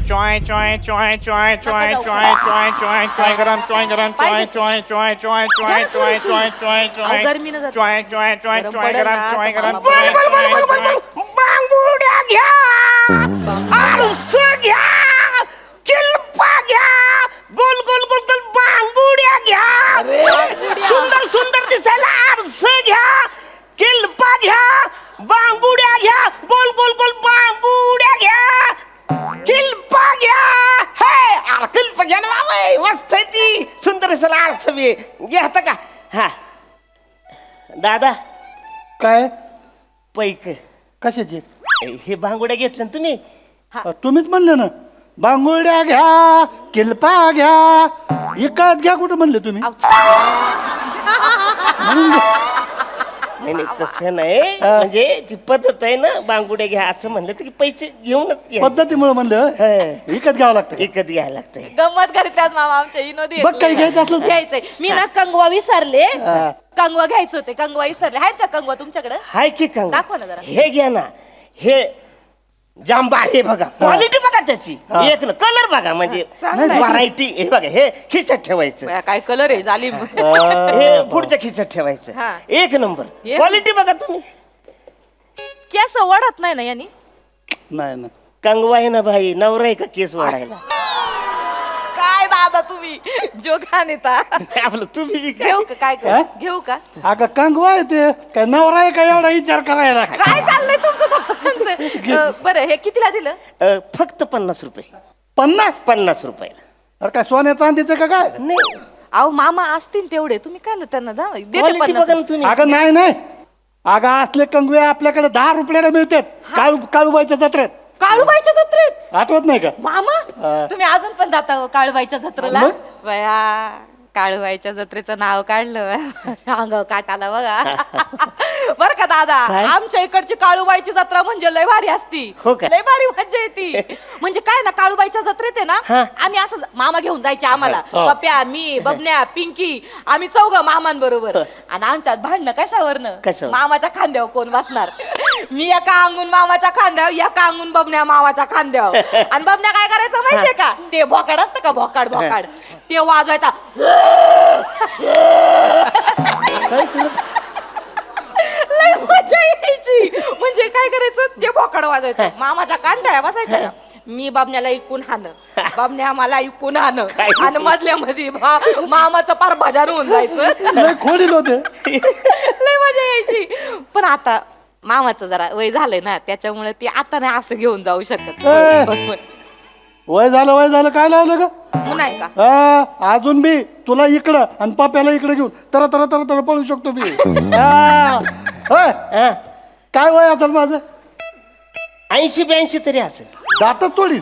Speaker 8: चॉय चॉय चॉय चॉय चॉय चॉय चॉय चॉय चॉय गरम चॉय गरम चॉय चॉय चॉय चॉय चॉय चॉय चॉय चॉय चॉय
Speaker 7: गर्मीनं जातं.
Speaker 8: चॉय चॉय चॉय
Speaker 7: गरम
Speaker 8: चॉय
Speaker 7: पडेल
Speaker 8: गरम
Speaker 7: ना,
Speaker 8: चॉय
Speaker 7: आता
Speaker 8: गरम
Speaker 7: मामा.
Speaker 8: चॉय चॉय चॉय.
Speaker 2: बांगुड्या घ्या, आरस घ्या, किल्पा घ्या, गोल गोल गोल गोल बांगुड्या घ्या. सुंदर सुंदर दिसायला आरस घ्या, किल्पा घ्या, बांगुड्या घ्या, गोल गोल गोल बांगुड्या घ्या, किल्पा घ्या. हे अरे किल्पा घ्या ना बाबा, मस्त आहे ती. सुंदर दिसायला आरस बी घेता का? हा दादा,
Speaker 9: काय
Speaker 2: पैक
Speaker 9: कशाचे?
Speaker 2: हे बांगुड्या घेतल्या ना तुम्ही?
Speaker 9: तुम्हीच म्हणले ना, बांगुड्या घ्या, किल्पा घ्या. एकात घ्या कुठं म्हणले तुम्ही?
Speaker 2: नाही नाही, तसं नाही म्हणजे ती पद्धत आहे ना, बांगुड्या घ्या असं म्हणलं तर की पैसे घेऊनच घ्या.
Speaker 9: पद्धतीमुळे म्हणलं विकत घ्यावं लागतं.
Speaker 2: विकत घ्यायला लागतंय.
Speaker 5: गंमत करते आज मामा आमच्या विनोदी
Speaker 9: बघ काही घ्यायचं असलं तर.
Speaker 5: घ्यायचंय. मी ना कंगवा विसरले. कंगवा घ्यायचे होते, कंगवा विसरले. आहेत का कंगवा तुमच्याकडे?
Speaker 2: हाय की कंग
Speaker 5: दाखवा ना जरा.
Speaker 2: हे घ्या ना, हे जांबार हे बघा, क्वालिटी बघा त्याची एक ना, कलर बघा म्हणजे
Speaker 5: चांगलं
Speaker 2: व्हरायटी. हे बघा, हे खिचत ठेवायचं,
Speaker 5: काय कलर आहे जालिम.
Speaker 2: हे पुढचं खिचत ठेवायचं.
Speaker 5: हा.
Speaker 2: एक नंबर क्वालिटी बघा तुम्ही.
Speaker 5: केस वाढत नाही ना यांनी?
Speaker 9: नाही ना,
Speaker 2: कंगवा आहे ना भाई, नवरा आहे का केस वाढायला?
Speaker 5: काय दादा तुम्ही जोखा नेता.
Speaker 2: आपलं तुम्ही बी काय?
Speaker 5: घेऊ का काय करू? घेऊ का?
Speaker 9: अगं कंगवा आहे ते, काय नवरा आहे का एवढा विचार करायला?
Speaker 5: काय चाललंय तुमचं दोघांचं? बरं हे कितीला दिलं?
Speaker 2: फक्त 50 रुपये.
Speaker 9: 50
Speaker 2: रुपये.
Speaker 9: अरे काय सोन्या चांदीचं का काय?
Speaker 2: नाही,
Speaker 5: अहो मामा असतील तेवढे, तुम्ही काय त्यांना देते
Speaker 2: क्वालिटी
Speaker 5: 50.
Speaker 2: बघा ना तुम्ही.
Speaker 9: अगं नाही नाही, अगं असले कंगवे आपल्याकडे 10 रुपयाला मिळतात काळूबाईच्या जत्रेत.
Speaker 5: काळूबाईच्या जत्रेत?
Speaker 9: आठवत नाही का?
Speaker 5: मामा तुम्ही अजून पण जाता हो काळूबाईच्या जत्रेला?
Speaker 9: मग?
Speaker 5: बया काळूबाईच्या जत्रेचं नाव काढलं अंगावर काटाला बघा. बर का दादा, आमच्या इकडची काळूबाईची जत्रा म्हणजे लय भारी असती.
Speaker 2: हो का?
Speaker 5: लय भारी मजा येते. म्हणजे काय ना, काळूबाईच्या जत्रेत आहे ना, आम्ही असं मामा घेऊन जायचे आम्हाला. पप्या, मी, बबन्या, पिंकी, आम्ही 4 मामांबरोबर. आणि आमच्यात भांडणं कशावरनं?
Speaker 2: कशावर?
Speaker 5: मामाच्या खांद्यावर कोण बसणार. मी एका अंगून मामाच्या खांद्यावर, एका अंगून बबन्या मामाच्या खांद्यावर. आणि बबन्या काय करायचं माहितीये का? ते भोकाड असतं का, भोकाड भोकाड, ते वाजवायचा. लय मजा यायची. म्हणजे काय करायचं, ते भोकाड वाजवायचं, मामाच्या कांड्या बसायच्या. मी बाबण्याला इकून हाणं, बाबण्या मला इकून हाणं, आणि मधल्या मध्ये मामाचं पार भजन होऊन जायचं.
Speaker 9: लय खोडील होते.
Speaker 5: लय मजा यायची. पण आता मामाचं जरा वय झालंय ना, त्याच्यामुळे ती आता नाही असं घेऊन जाऊ शकत.
Speaker 9: वय झालं काय लावलं का?
Speaker 5: नाही का?
Speaker 9: अजून बी तुला इकडं आणि पाप्याला इकडे घेऊन तर पळू शकतो मी. होय. काय वय असेल माझं?
Speaker 2: 80-82 तरी असेल.
Speaker 9: दातच तोडील.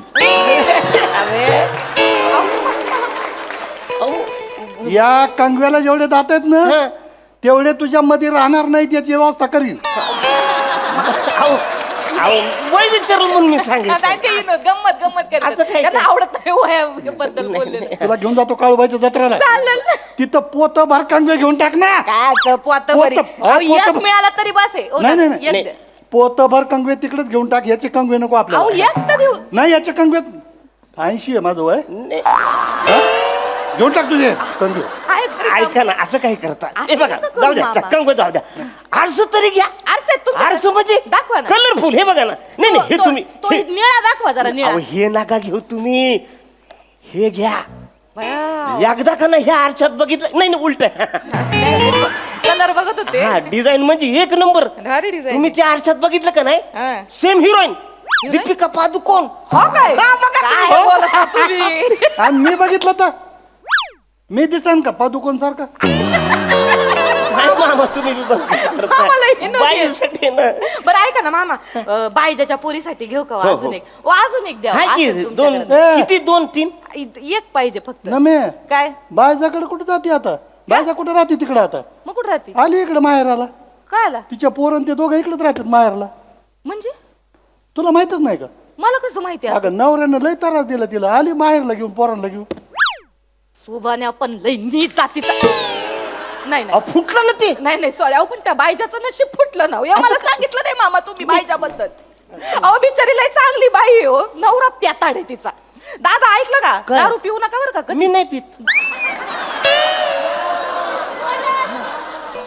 Speaker 9: या कंगव्याला जेवढे दात आहेत ना, तेवढे तुझ्या मध्ये राहणार नाहीत याची व्यवस्था करीन.
Speaker 2: वय विचारून म्हणून मी सांगितलं.
Speaker 5: नाही ते गंमत
Speaker 2: असं काय
Speaker 5: त्यांना आवडत नाही वयाबद्दल बोललेलं.
Speaker 9: तुला घेऊन जातो काळूबाईच्या जत्रेला.
Speaker 5: चालेल ना.
Speaker 9: तिथं पोत भर कंगवे घेऊन टाक ना.
Speaker 5: काय पोत बरी. एक मिळाला तरी बस आहे.
Speaker 9: नाही
Speaker 5: एक द्या.
Speaker 9: पोतभर कंगवे तिकडेच घेऊन टाक. याचे कंगवे नको
Speaker 5: अहो
Speaker 9: आपल्याला.
Speaker 5: एक तर देऊ.
Speaker 9: नाही याचे कंगवे 80 आहे माझं वय. घेऊन टाक तुझे कंगवे.
Speaker 5: काय करता?
Speaker 2: ऐका ना, असं काही करता.
Speaker 5: असं
Speaker 2: हे बघा,
Speaker 5: नका करू
Speaker 2: जाऊ द्या,
Speaker 5: मामा.
Speaker 2: कंग जाऊ द्या. आरसू तरी घ्या.
Speaker 5: आरसे तुमच्याकडे?
Speaker 2: आरसू म्हणजे
Speaker 5: दाखवा ना.
Speaker 2: कलरफुल. हे बघा ना. नाही हे
Speaker 5: तो-
Speaker 2: तुम्ही
Speaker 5: तो निळा दाखवा जरा, निळा.
Speaker 2: अहो, हे नका घेऊ तुम्ही, हे घ्या.
Speaker 5: बया.
Speaker 2: एकदा का नाही ह्या आरशात बघितलं? नाही उलट.
Speaker 5: कलर बघत होते.
Speaker 2: हा, डिझाईन म्हणजे एक नंबर.
Speaker 5: भारी डिझाईन.
Speaker 2: तुम्ही त्या आरशात बघितलं का नाही?
Speaker 5: हा.
Speaker 2: Same heroine Deepika Padukone.
Speaker 5: हो काय?
Speaker 2: हा, बघा
Speaker 5: काय
Speaker 2: तुम्ही.
Speaker 5: बोलता तुम्ही?
Speaker 9: आणि मी बघितलं तर मी दिसन का पादुकोण सारखा?
Speaker 2: काय मामा तुम्ही बी बघा.
Speaker 5: मामाला हे नव्हते.
Speaker 2: बाईसाठी ना.
Speaker 5: बरं ऐका ना मामा, बायजाच्या पोरीसाठी घेऊ का?
Speaker 2: हो,
Speaker 5: अजून
Speaker 2: हो.
Speaker 5: एक. अजून एक द्या.
Speaker 2: हाय की
Speaker 5: असेल
Speaker 2: 2
Speaker 5: तुमच्याकडे.
Speaker 2: किती 2-3?
Speaker 5: एक पाहिजे फक्त.
Speaker 9: नमे
Speaker 5: काय?
Speaker 9: बायजाकडे कुठे जाते आता? बायजा कुठे राहते तिकडे आता?
Speaker 5: मग कुठं राहते?
Speaker 9: आली इकडे माहेराला.
Speaker 5: काय आला
Speaker 9: तिच्या पोरण ते दोघं इकडेच राहतात माहेरला.
Speaker 5: म्हणजे?
Speaker 9: तुला माहितच नाही का?
Speaker 5: मला कसं माहिती असं?
Speaker 9: अगं नवऱ्यानं लय त्रास दिला तिला. आली माहेरला घेऊन पोरांना घेऊन.
Speaker 5: सुभाने आपण लई नीच जातीचा. नाही
Speaker 2: अहो, फुटलं ना ते.
Speaker 5: नाही सॉरी. अहो पण त्या बायजाचं नशीब फुटलं ना. हे मला सांगितलं नाही मामा तुम्ही बायच्या बद्दल. अहो बिचारी लई चांगली बाई आहे हो. नवरा प्याताड आहे तिचा. दादा ऐकलं का?
Speaker 2: काय?
Speaker 5: दारू पिऊ नका बरं का कधी.
Speaker 2: मी नाही पित.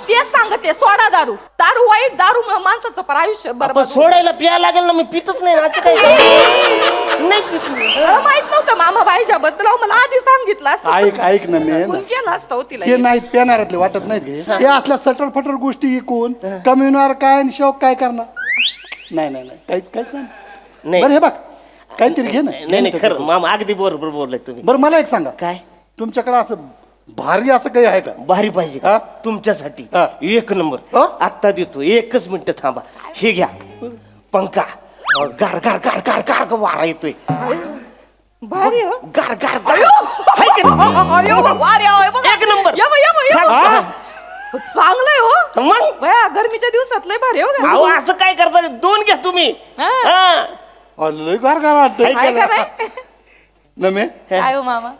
Speaker 5: तेच सांगते, सोडा दारू. दारू वाईट. दारू माणसाचं पर आयुष्य
Speaker 2: आपण
Speaker 5: बरोबर.
Speaker 2: सोडायला प्यायला लागेल ना. मी पितच नाही ना. असं काय नाही पित मी.
Speaker 5: माहित नव्हतं मामा बाईच्या बद्दल. अहो, मला आधी सांगितलं असतं.
Speaker 9: ऐक ना मी
Speaker 5: फोन केला असता हो तिला.
Speaker 9: हे नाहीत पेनारातले वाटत नाहीत घे. हे असल्या सटर फटर गोष्टी ऐकून कमीणार काय आणि शौक काय करणार? नाही काहीच
Speaker 2: नाही.
Speaker 9: बरं हे बघ काहीतरी घे ना.
Speaker 2: नाही खरं मामा अगदी बरोबर बोललाय तुम्ही.
Speaker 9: बरं मला एक सांगा,
Speaker 2: काय
Speaker 9: तुमच्याकडे असं भारी असं काही आहे का?
Speaker 2: भारी पाहिजे
Speaker 9: हा?
Speaker 2: का तुमच्यासाठी?
Speaker 9: हा.
Speaker 2: एक नंबर.
Speaker 9: हा?
Speaker 2: आत्ता देतो. 1 मिनिट थांबा. हे घ्या पंखा. गार गार गार गार गार वारा येतोय.
Speaker 5: भारी हो.
Speaker 2: गार गार गार. हाय की नाही?
Speaker 5: अयो, वारे, अयो, बघा.
Speaker 2: एक नंबर.
Speaker 5: या बा, या बा, या बा.
Speaker 2: हा.
Speaker 5: चांगलंय हो
Speaker 2: मग
Speaker 5: बया गरमीच्या दिवसात लय भारी हो का?
Speaker 2: अहो असं काय करता 2 घ्या तुम्ही
Speaker 5: हा.
Speaker 2: हा.
Speaker 9: लय गार गार वाटतंय
Speaker 5: आहे का नाही?
Speaker 9: नमे
Speaker 5: काय हो मामा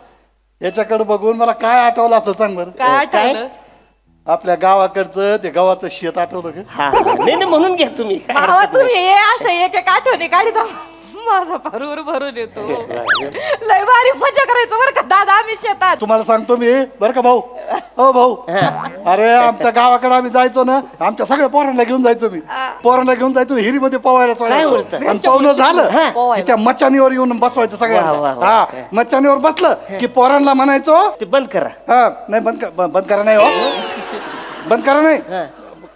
Speaker 9: याच्याकडे बघून मला काय आठवलं असं सांग बरं
Speaker 5: काय आठवलं
Speaker 9: आपल्या गावाकडचं ते गावाचं शेत आठवलं का
Speaker 2: हा नाही म्हणून घ्या तुम्ही काय
Speaker 5: मामा
Speaker 2: हरकत नाही.
Speaker 5: तुम्ही हे अशा एक एक आठवणी काढिता माझा भरूर भरून येतो लय भारी मजा करायचं बरं का दादा आम्ही शेतात
Speaker 9: तुम्हाला सांगतो मी बरं का भाऊ ओ भाऊ अरे आमच्या गावाकडे आम्ही जायचो ना आमच्या सगळ्या पोरांना घेऊन जायचो मी पोरांना घेऊन जायचो हिरीमध्ये पोवायला सोडायचो.
Speaker 2: बोलता?
Speaker 9: आणि पोवणं झालं की त्या मच्छानीवर येऊन बसवायचं
Speaker 2: वा, वा,
Speaker 9: सगळ्यांना
Speaker 2: वा.
Speaker 9: हा मच्छानीवर बसलं की पोरांना म्हणायचो
Speaker 2: ते बंद करा
Speaker 9: हा नाही बंद करा नाही हो बंद करा नाही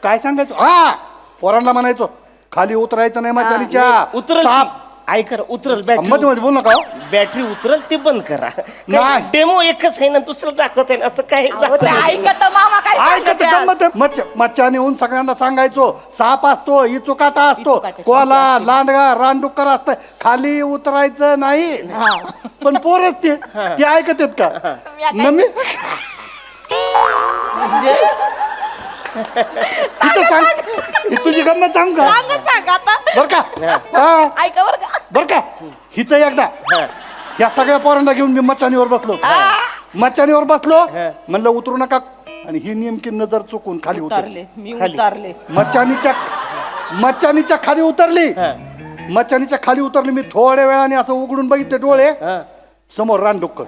Speaker 9: काय सांगायचो हा पोरांना म्हणायचो खाली उतरायचं नाही मच्छानीच्या
Speaker 2: उतरल
Speaker 9: साप
Speaker 2: ऐका उतरल
Speaker 9: मध्ये
Speaker 2: बॅटरी
Speaker 9: मध्ये बोल नका हो.
Speaker 2: बॅटरी उतरल ते बंद करा
Speaker 9: नाही.
Speaker 2: डेमो एकच आहे ना दुसरं दाखवत आहे असं काय
Speaker 5: अहो, ते ऐकत मामा काय
Speaker 9: ऐकत
Speaker 5: सांगतात?
Speaker 9: गंमत आहे. मच्छाने येऊन सगळ्यांना सांगायचो साप असतो इचुकाटा असतो
Speaker 5: इचुकाटा,
Speaker 9: कोला लांडगा रानडुक्कर असतं खाली उतरायचं नाही पण पोरच ते ऐकत आहेत का नमी तिथं सांग ही तुझी गंमत सांग का
Speaker 5: सांग आता
Speaker 9: बर का हा
Speaker 5: ऐका बरं का
Speaker 9: बर का हिचं एकदा ह्या सगळ्या पोरांना घेऊन मी मच्छानीवर बसलो मच्छानीवर बसलो म्हणलं उतरू नका आणि ही नेमकी नजर चुकून खाली उतरली
Speaker 5: मी उतारले
Speaker 9: मच्छानीच्या खाली उतरली मच्छानीच्या खाली उतरली मी थोड्या वेळाने असं उघडून बघितले डोळे समोर रानडुक्कर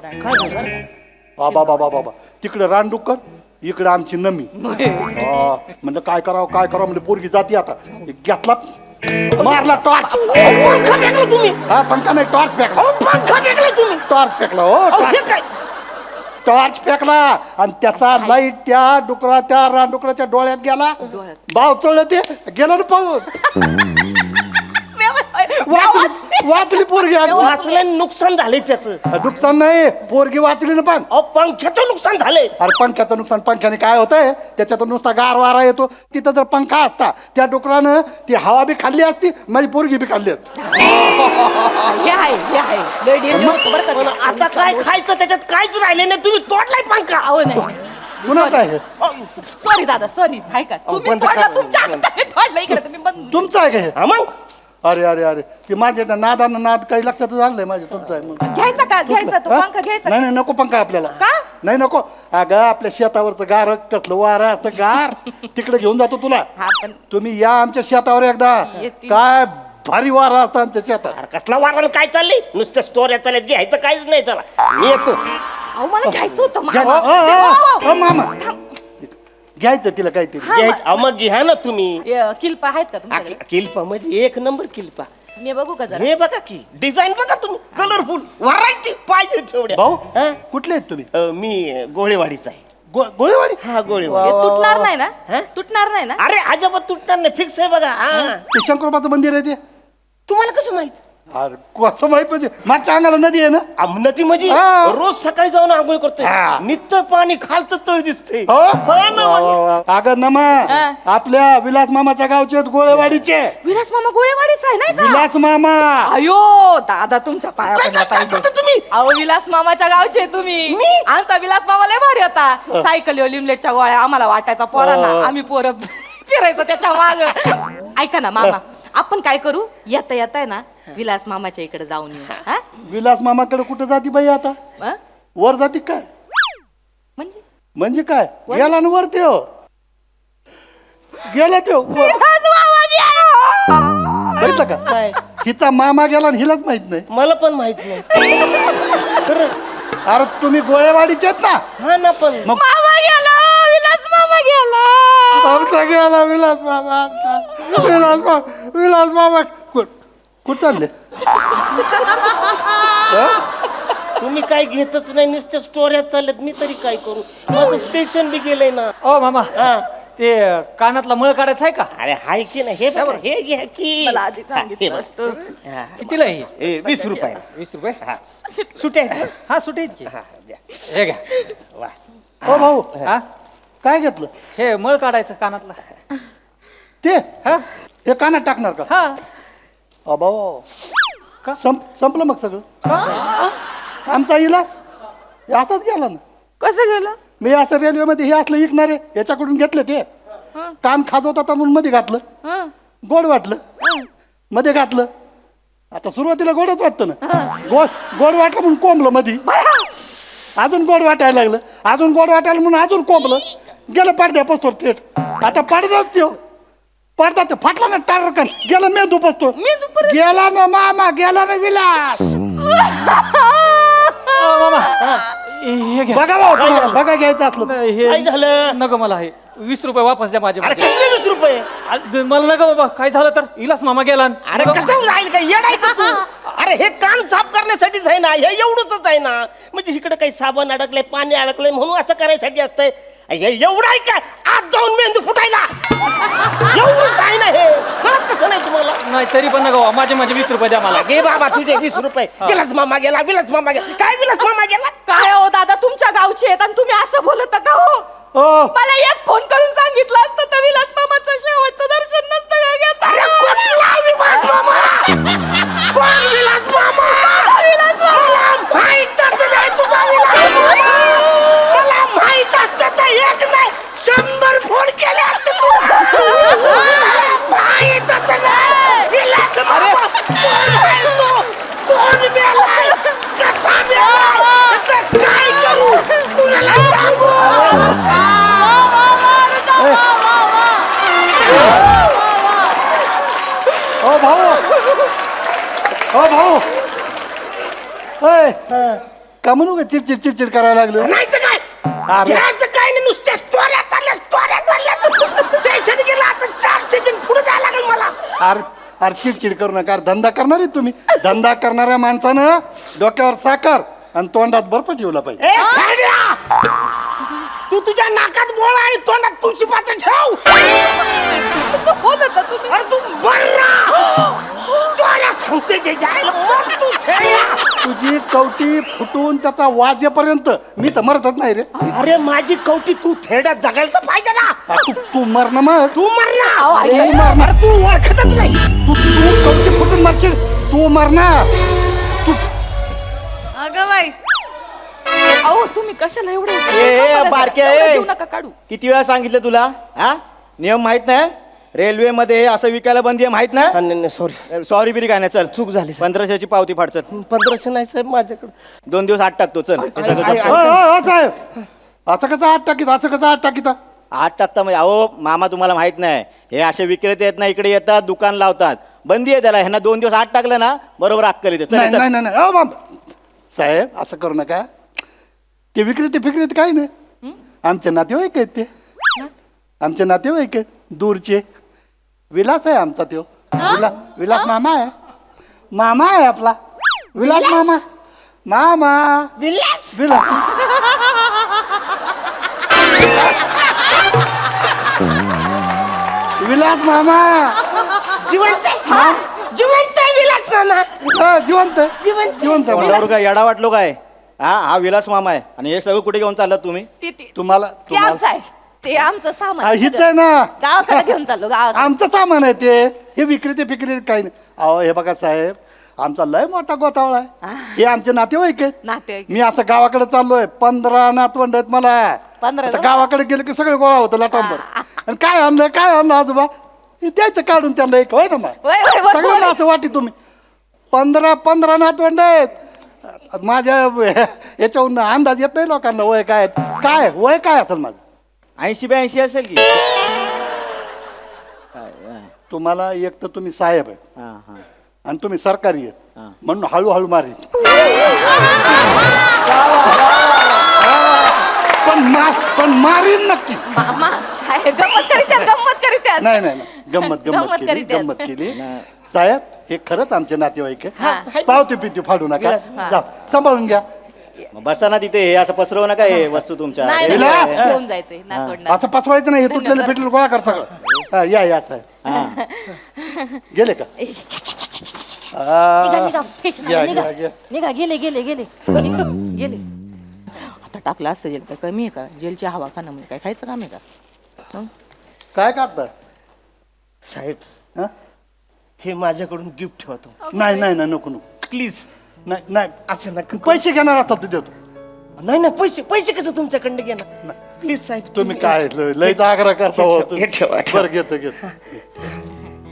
Speaker 9: बाबा बाबा बाबा तिकडे रानडुक्कर इकडे आमची नमी म्हणलं काय करावं म्हणजे पोरगी जाती आता घेतला मारला टॉर्च
Speaker 2: पंखा फेकला तुम्ही
Speaker 9: हा पंखा नाही टॉर्च फेकला
Speaker 2: पंखा फेकला तुम्ही
Speaker 9: टॉर्च फेकला हो
Speaker 2: हे काय
Speaker 9: टॉर्च फेकला आणि त्याचा लाईट त्या रानडुकराच्या डोळ्यात गेला भाव चढलं ते गेलं ना पळून वाचली पोरगी आमची.
Speaker 2: वाचलं नुकसान झालंय त्याचं
Speaker 9: नुकसान नाही पोरगी वाचली ना पण
Speaker 2: अहो पंख्याचं नुकसान झालंय
Speaker 9: अरे पंख्याचं नुकसान पंख्याने काय होतंय त्याच्यातून नुसता गार वारा येतो तिथं जर पंखा असता त्या डुकरानं ती हवा बी खाल्ली असती माझी पोरगी बी खाल्ली असती
Speaker 5: हे आहे लय danger होतं बरं का
Speaker 2: पण
Speaker 5: ते.
Speaker 2: आता काय खायचं त्याच्यात काहीच राहिले नाही तुम्ही तोडलाय पंखा
Speaker 5: अहो नाही
Speaker 9: कुणाचं आहे
Speaker 5: सॉरी दादा सॉरी ऐका तुम्ही
Speaker 2: बंद
Speaker 5: तोडला
Speaker 2: करा.
Speaker 5: तुमच्या हाताने तोडला इकडे तुम्ही बंद
Speaker 9: तुमचं आहे का हे
Speaker 2: हा मग
Speaker 9: अरे अरे अरे ते माझ्या त्या नादानं नाद काही लक्षात झालंय माझ्या तुमचं आहे म्हणून.
Speaker 5: घ्यायचा का घ्यायचा तो
Speaker 9: हा?
Speaker 5: पंखा घ्यायचा
Speaker 9: नाही नाही नको पंखा आपल्याला
Speaker 5: का?
Speaker 9: नाही नको अगं आपल्या शेतावरचं गार कसलं वारं असतं गार तिकडे घेऊन जातो तुला
Speaker 5: हा पण
Speaker 9: तुम्ही या आमच्या शेतावर एकदा
Speaker 5: येतील.
Speaker 9: काय भारी वारा असतं आमच्या शेतात
Speaker 2: अरे कसला वारण काय चाललंय नुसतं स्टोऱ्या चालत घ्यायचं काहीच नाही चला मी येतो
Speaker 5: अहो मला घ्यायचं होतं
Speaker 9: घ्या-
Speaker 5: मामा.
Speaker 9: अ,
Speaker 5: ते-
Speaker 9: अ, अ, मामा घ्यायचं तिला काहीतरी
Speaker 2: घ्यायचं अहो, मग घ्या ना तुम्ही
Speaker 5: किल्पा आहेत का तुमच्याकडे
Speaker 2: किल्पा म्हणजे 1 नंबर किल्पा
Speaker 5: मी बघू का जरा
Speaker 2: हे बघा की डिझाईन बघा तुम्ही कलरफुल व्हरायटी पाहिजे तेवढ्या
Speaker 9: भाऊ
Speaker 2: हा?
Speaker 9: कुठले आहेत तुम्ही
Speaker 2: मी गोळेवाडीचा आहे
Speaker 9: गोळेवाडी
Speaker 2: हा गोळेवाडी
Speaker 5: हे तुटणार नाही ना
Speaker 2: हा?
Speaker 5: तुटणार नाही ना
Speaker 2: अरे अजिबात तुटणार नाही फिक्स आहे बघा हा
Speaker 9: ते शंकरोबाचं मंदिर आहे ते
Speaker 2: तुम्हाला कसं माहित
Speaker 9: अरे कसं माहित म्हणजे मागच्या अंगाला नदी आहे ना
Speaker 2: नदी म्हणजे
Speaker 9: हा.
Speaker 2: रोज सकाळी जाऊन आंघोळ करतोय
Speaker 9: हा.
Speaker 2: नित्य पाणी खालचं तळ दिसतंय
Speaker 9: हो?
Speaker 2: ना
Speaker 9: वा,
Speaker 2: मग.
Speaker 9: वा, वा. अगं नमा आपल्या विलास मामाच्या गावचे आहेत गोळेवाडीचे
Speaker 5: विलास मामा गोळेवाडीचा आहे नाही का
Speaker 9: विलास मामा
Speaker 5: अयो दादा तुमच्या पाया पडल्या पाहिजे
Speaker 2: तुम्ही
Speaker 5: अहो विलास मामाच्या गावचे तुम्ही आमचा विलास मामा लय भारी होता सायकल लिमलेटच्या गोळ्या आम्हाला वाटायचा पोरांना आम्ही पोरं फिरायचं त्याच्या माग ऐका ना मामा आपण काय करू येता येताय ना विलास मामाच्या इकडे जाऊन येऊ हा?
Speaker 9: विलास मामाकडे कुठं जाती बाई आता
Speaker 5: हा?
Speaker 9: वर जाती काय
Speaker 5: म्हणजे
Speaker 9: म्हणजे काय गेला ना वर त्यो गेला त्यो वर.
Speaker 5: विलास मामा गेला.
Speaker 9: बघितलं का
Speaker 2: काय
Speaker 9: हिचा मामा गेला आणि हिलाच माहित नाही
Speaker 2: मला पण माहित नाही खरं
Speaker 9: अरे तुम्ही गोळेवाडीचे आहेत ना
Speaker 2: हा ना पण
Speaker 9: मग
Speaker 5: मामा गेला विलास मामा गेला
Speaker 9: आमचा गेला विलास मामा आमचा विलास मामा कुठं चालले
Speaker 2: तुम्ही काय घेतच नाही नुसत्या स्टोऱ्या चालल्यात मी तरी काय करू माझं स्टेशन बी गेलंय ना
Speaker 3: ओ मामा
Speaker 2: हा
Speaker 3: ते कानातला मळ काढायचा आहे का
Speaker 2: अरे हाय की नाही हे बघा, हे घ्या की
Speaker 5: मला आधी
Speaker 2: हा, हे
Speaker 5: सांगितलं
Speaker 2: बघा.
Speaker 5: असतं
Speaker 2: हा.
Speaker 3: कितीला आहे
Speaker 2: ए, 20 रुपये
Speaker 3: 20 रुपये
Speaker 2: हा सुट्या आहेत ना?
Speaker 3: हा सुटे की
Speaker 2: हा, द्या.
Speaker 3: हे घ्या
Speaker 2: वा
Speaker 9: हो भाऊ
Speaker 3: हा
Speaker 9: काय घेतलं
Speaker 3: हे मळ काढायचं कानातला
Speaker 9: ते
Speaker 3: हा
Speaker 9: हे कानात टाकणार का
Speaker 3: हा
Speaker 9: अभाऊ
Speaker 3: का?
Speaker 9: संपलं मग सगळं आमचा इलाज हे असाच गेला ना
Speaker 5: कसं गेलं
Speaker 9: मी असं रेल्वेमध्ये हे असलं ऐकणारे याच्याकडून घेतले ते काम खाजवत होता म्हणून मध्ये घातलं गोड वाटलं मध्ये घातलं आता सुरुवातीला गोडच वाटतं ना गोड वाटलं म्हणून कोंबलं मध्ये अजून गोड वाटायला लागलं अजून गोड वाटायला म्हणून अजून कोंबलं गेलं पडद्या पसतो थेट आता पडदाच त्यो पडदा ते फाटला ना टारकन गेला मेंदू पसतो गेला ना मामा गेला ना विलास बघा भाऊ तुम्हाला, बघा घ्यायचं असलं तर.
Speaker 3: काय झालं
Speaker 4: नको मला हे 20 रुपये वापस द्या माझे
Speaker 8: अरे कसले 20 रुपये
Speaker 4: मला नका बाबा काय झालं तर इलास मामा गेला
Speaker 2: अरे कसं जाईल का येडायचं तू अरे हे कान साफ करण्यासाठीच आहे ना हे एवढंच आहे ना म्हणजे इकडे काही साबण अडकलंय पाणी अडकलंय म्हणून असं करायसाठी असतंय हे एवढं आहे का आज जाऊन मेंदू फुटायला एवढंच आहे ना हे कळत कसं नाही तुम्हाला
Speaker 4: नाही तरी पण नका माझे 20 रुपये द्या मला
Speaker 2: घे बाबा तुझे 20 रुपये विलास मामा गेला विलास मामा गेला काय विलास मामा गेला
Speaker 5: काय हो दादा तुमच्या गावचे आहेत आणि तुम्ही असं बोलत का हो
Speaker 9: हो
Speaker 5: मला एक फोन करून सांगितलं असतं तर विलास मामाचं शेवटचं दर्शन नसतं का घेत
Speaker 2: अरे कुठला विलास मामा कोण विलास मामा विलास मामा माहीतच नाही तुझा विलास मामा मला माहित असतं तर एक नाही 100 फोन केले असते तुला माहीतच नाही विलास मामा कोण आहे तू कोण मेलाय कसा मेलाय आता काय करू कुणाला सांगू
Speaker 9: ओ भाऊ ओ भाऊ का म्हणू का चिडचिड चिडचिड करायला लागलो
Speaker 2: नाही तर काय
Speaker 9: अरे.
Speaker 2: घ्यायचं काय नाही नुसत्या स्टोऱ्या चालल्या स्टेशन गेला आता 4 स्टेशन पुढे जायला लागेल मला
Speaker 9: अरे चिडचिड करू नका अरे धंदा करणार आहे तुम्ही धंदा करणाऱ्या माणसानं डोक्यावर साखर आणि तोंडात बर्फ ठेवला पाहिजे
Speaker 2: ए छाड्या तू तुझ्या नाकात बोळ आणि तोंडात तुळशी पात्र ठेव बोलत तुम्ही अरे तू बर्रा स्टोऱ्या सांगते ते जायला मग तू छेड्या
Speaker 9: तुझी कवटी फुटून त्याचा वाजेपर्यंत मी तर मरतच नाही रे
Speaker 2: अरे माझी कवटी तू थेड्यात जगायला तर पाहिजे ना
Speaker 9: तू मर ना मग
Speaker 2: तू मर
Speaker 9: अरे,
Speaker 2: ना अरे तू ओळखतच नाही
Speaker 9: तू कवटी फुटून मरशील तू मर ना तू
Speaker 11: अगं बाई
Speaker 5: अहो तुम्ही कशाला एवढे
Speaker 3: बारक्या
Speaker 5: एवढं जीव नका काढू
Speaker 3: किती वेळा सांगितलं तुला हा नियम माहित नाही रेल्वेमध्ये असं विकायला बंदी आहे माहित नाही
Speaker 2: सॉरी
Speaker 3: सॉरी बिरी काय नाही चल
Speaker 2: चूक झाली
Speaker 3: 1500ची पावती फाड चल
Speaker 2: 1500 नाही साहेब माझ्याकडे
Speaker 3: 2 दिवस आत टाकतो चल हे सगळं
Speaker 2: आई,
Speaker 3: जप्त.
Speaker 9: साहेब असं कसं आत टाकीत असं कसं आत टाकीत
Speaker 3: आत टाकता म्हणजे अहो मामा तुम्हाला माहित नाही हे असे विक्रेते आहेत ना इकडे येतात दुकान लावतात बंदी आहे त्याला ह्यांना 2 दिवस आत टाकलं ना बरोबर अक्कल येते
Speaker 9: नाही
Speaker 3: चल, चल.
Speaker 9: नाही नाही साहेब असं करू नका ते विक्रेते फिक्रेते काही नाही आमचे नातेवाईक आहेत ते आमचे नातेवाईक आहेत दूरचे विलास आहे आमचा त्यो विलास मामा आहे आपला विलास मामा
Speaker 2: विलास
Speaker 9: विलास विलास मामा
Speaker 2: जिवंत आहे? जिवंत आहे विलास मामा
Speaker 9: जिवंत जिवंत
Speaker 3: बरोबर काय येडा वाटलो काय हा विलास मामा आहे आणि हे सगळं कुठे घेऊन चाललात तुम्ही
Speaker 9: तुम्हाला
Speaker 5: ते आमचं आहे ते आमचं सामान
Speaker 9: हिच आहे ना
Speaker 5: गावाकडे घेऊन चाललो गावाकडे
Speaker 9: आमचं सामान आहे ते हे विक्रेते फिक्रेते काही नाही अहो हे बघा साहेब आमचा लय मोठा गोतावळा आहे हे आमचे नातेवाईक आहेत
Speaker 5: नातेवाईक.
Speaker 9: मी असं गावाकडे चाललोय 15 नातवंड आहेत मला
Speaker 5: 15
Speaker 9: आता गावाकडे गेलं की सगळे गोळा होतं लाटांबर आणि काय आणलं आजोबा हे द्यायचं काढून त्यांना एक होय ना मग
Speaker 5: वय, वय, बरोबर
Speaker 9: सगळ्यांना
Speaker 5: आहे.
Speaker 9: असं वाटी तुम्ही 15 नातवंड आहेत माझ्या याच्याहून अंदाज येत नाही लोकांना वय काय वय काय असेल माझं
Speaker 3: 80-82 असेल की
Speaker 9: तुम्हाला एक तर तुम्ही साहेब आहे
Speaker 3: हा हा
Speaker 9: आणि तुम्ही सरकारी आहेत म्हणून हळूहळू मारीन पण मारीन नक्की
Speaker 5: मामा काय गंमत करीत आहेत
Speaker 9: नाही गंमत
Speaker 5: गंमत करीत आहेत.
Speaker 9: गंमत केली साहेब हे खरंच आमचे नातेवाईक आहे पावती पिती फाडू नका जा सांभाळून घ्या
Speaker 3: मग बसा ना तिथे हे असं पसरवू नका हे वस्तू तुमच्या
Speaker 5: नाही
Speaker 9: विलास!
Speaker 5: नाही, घेऊन जायचंय नातवंडाला.
Speaker 9: असं पसवायचं नाही हे तुटलेलं फिटलेलं गोळा कर सगळं या साहेब गेले का
Speaker 5: निघा, स्टेशनला
Speaker 9: घ्या,
Speaker 5: निघा.
Speaker 9: घ्या.
Speaker 5: निघा गेले आता टाकलं असतं जेल काय कमी आहे का जेलची हवा खाणं म्हणजे काय खायचं काम आहे का हं?
Speaker 9: काय करताय
Speaker 2: साहेब
Speaker 9: हं?
Speaker 2: हे माझ्याकडून गिफ्ट ठेवतो
Speaker 9: नाही नको
Speaker 2: प्लीज
Speaker 9: नाही
Speaker 2: असं नका
Speaker 9: पैसे घेणार असतात तू देतो
Speaker 2: नाही नाही पैसे पैसे कसं तुमच्याकडनं घेणार प्लीज साहेब
Speaker 9: तुम्ही काय लयच आग्रह करता हो
Speaker 2: हे ठेवा, ठेवा.
Speaker 9: बरं घेतो घेतो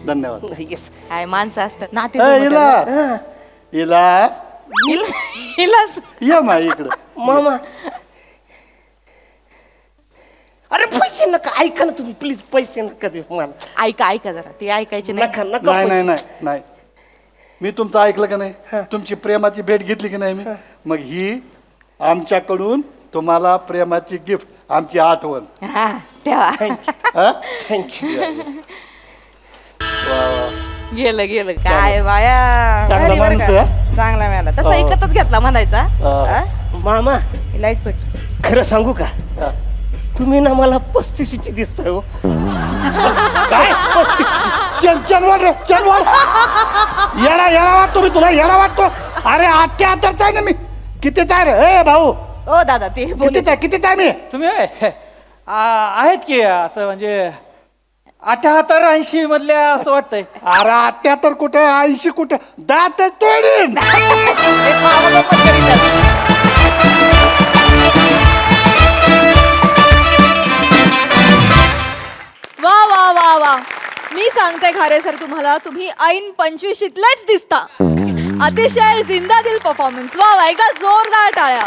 Speaker 9: धन्यवाद
Speaker 2: येस
Speaker 5: काय माणसं असतात नाते
Speaker 9: इला इला
Speaker 5: हिलाच
Speaker 9: ये मा इकडं
Speaker 2: मामा अरे पैसे नका ऐका ना तुम्ही प्लीज पैसे नका देऊ मला
Speaker 5: ऐका जरा ते ऐकायचे नाही
Speaker 2: नका नका
Speaker 9: नाही नाही
Speaker 2: पैसे.
Speaker 9: नाही नाही मी तुमचं ऐकलं का नाही तुमची प्रेमाची भेट घेतली की नाही मी मग ही आमच्याकडून तुम्हाला प्रेमाची गिफ्ट आमची आठवण
Speaker 5: हा तेव्हा
Speaker 9: हा?
Speaker 2: थँक्यू
Speaker 5: गेलं गेलं काय बाया
Speaker 9: चांगला
Speaker 5: भारी बरं
Speaker 9: माणूस
Speaker 5: का?
Speaker 9: आहे.
Speaker 5: चांगला मिळाला तसा एकतच घेतला म्हणायचा
Speaker 2: मामा
Speaker 5: लाईट पेट
Speaker 2: खरं सांगू का तुम्ही ना मला 35ची दिसताय हो काय 35
Speaker 9: चल वाट रे चल वाट येडा येडा वाटतो मी तुला येडा वाटतो अरे 78 आहे ना मी कितीच आहे रे ए भाऊ
Speaker 5: ओ दादा ते बोलले
Speaker 9: कितीच आहे मी
Speaker 4: तुम्ही आहेत की असं म्हणजे 78-80 मधल्या असं वाटतंय.
Speaker 9: अरे 78 कुठे 80 कुठे दात तोडीन
Speaker 1: वा वा वा वा मी सांगते खारे सर तुम्हाला तुम्ही ऐन 25शीतलेच दिसता अतिशय जिंदादिल परफॉर्मन्स वा वा एकदा जोरदार टाळ्या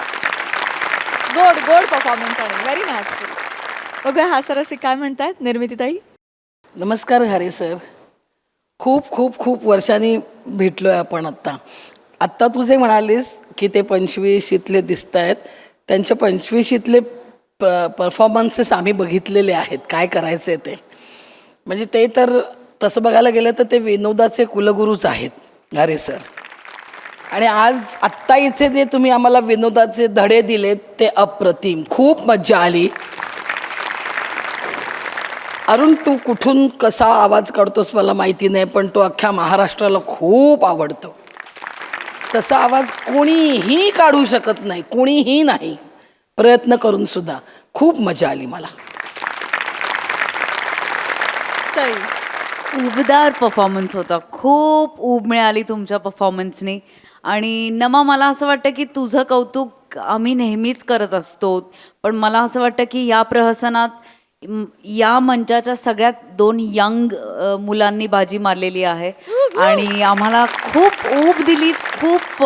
Speaker 1: गोड गोड परफॉर्मन्स आणि व्हेरी नॅचरल बघूया हा सर असे काय म्हणतायत निर्मितीताई.
Speaker 6: नमस्कार हरे सर. खूप खूप खूप वर्षांनी भेटलोय आपण आत्ता तू जे म्हणालीस की ते 25शीतले दिसत आहेत त्यांच्या 25शीतले परफॉर्मन्सेस आम्ही बघितलेले आहेत काय करायचे ते म्हणजे ते तर तसं बघायला गेलं तर ते विनोदाचे कुलगुरूच आहेत हरे सर. आणि आज आत्ता इथे जे तुम्ही आम्हाला विनोदाचे धडे दिलेत ते अप्रतिम खूप मज्जा आली. अरुण तू कुठून कसा आवाज काढतोस मला माहिती नाही पण तो अख्ख्या महाराष्ट्राला खूप आवडतो. तसा आवाज कोणीही काढू शकत नाही कोणीही नाही प्रयत्न करून सुद्धा खूप मजा आली मला.
Speaker 1: सई
Speaker 11: उबदार परफॉर्मन्स होता खूप ऊब मिळाली तुमच्या परफॉर्मन्सने आणि नमा मला असं वाटतं की तुझं कौतुक आम्ही नेहमीच करत असतो पण मला असं वाटतं की या प्रहसनात या मंचाच्या सगळ्यात 2 यंग मुलांनी बाजी मारलेली आहे आणि आम्हाला खूप ऊब दिलीत खूप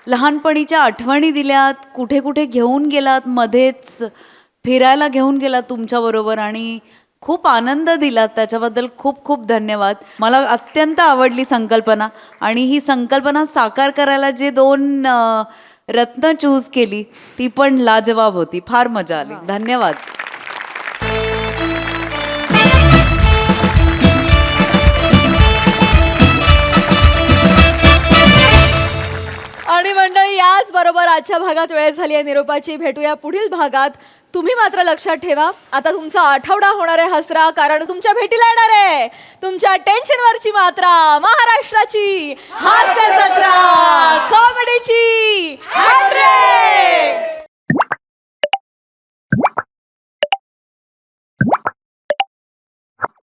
Speaker 11: लहानपणीच्या आठवणी दिल्यात कुठे कुठे घेऊन गेलात मध्येच फिरायला घेऊन गेलात तुमच्याबरोबर आणि खूप आनंद दिलात त्याच्याबद्दल खूप खूप धन्यवाद. मला अत्यंत आवडली संकल्पना आणि ही संकल्पना साकार करायला जे 2 रत्न चूज केली ती पण लाजवाब होती. फार मजा आली. धन्यवाद.
Speaker 1: आणि मंडळी याच बरोबर आजच्या भागात वेळ झाली आहे निरोपाची. भेटूया पुढील भागात. तुम्ही मात्र लक्षात ठेवा आता तुमचा आठवडा होणार आहे हसरा कारण तुमच्या भेटीला येणार आहे तुमच्या टेन्शनवरची मात्रा महाराष्ट्राची हास्य जत्रा कॉमेडीची 100.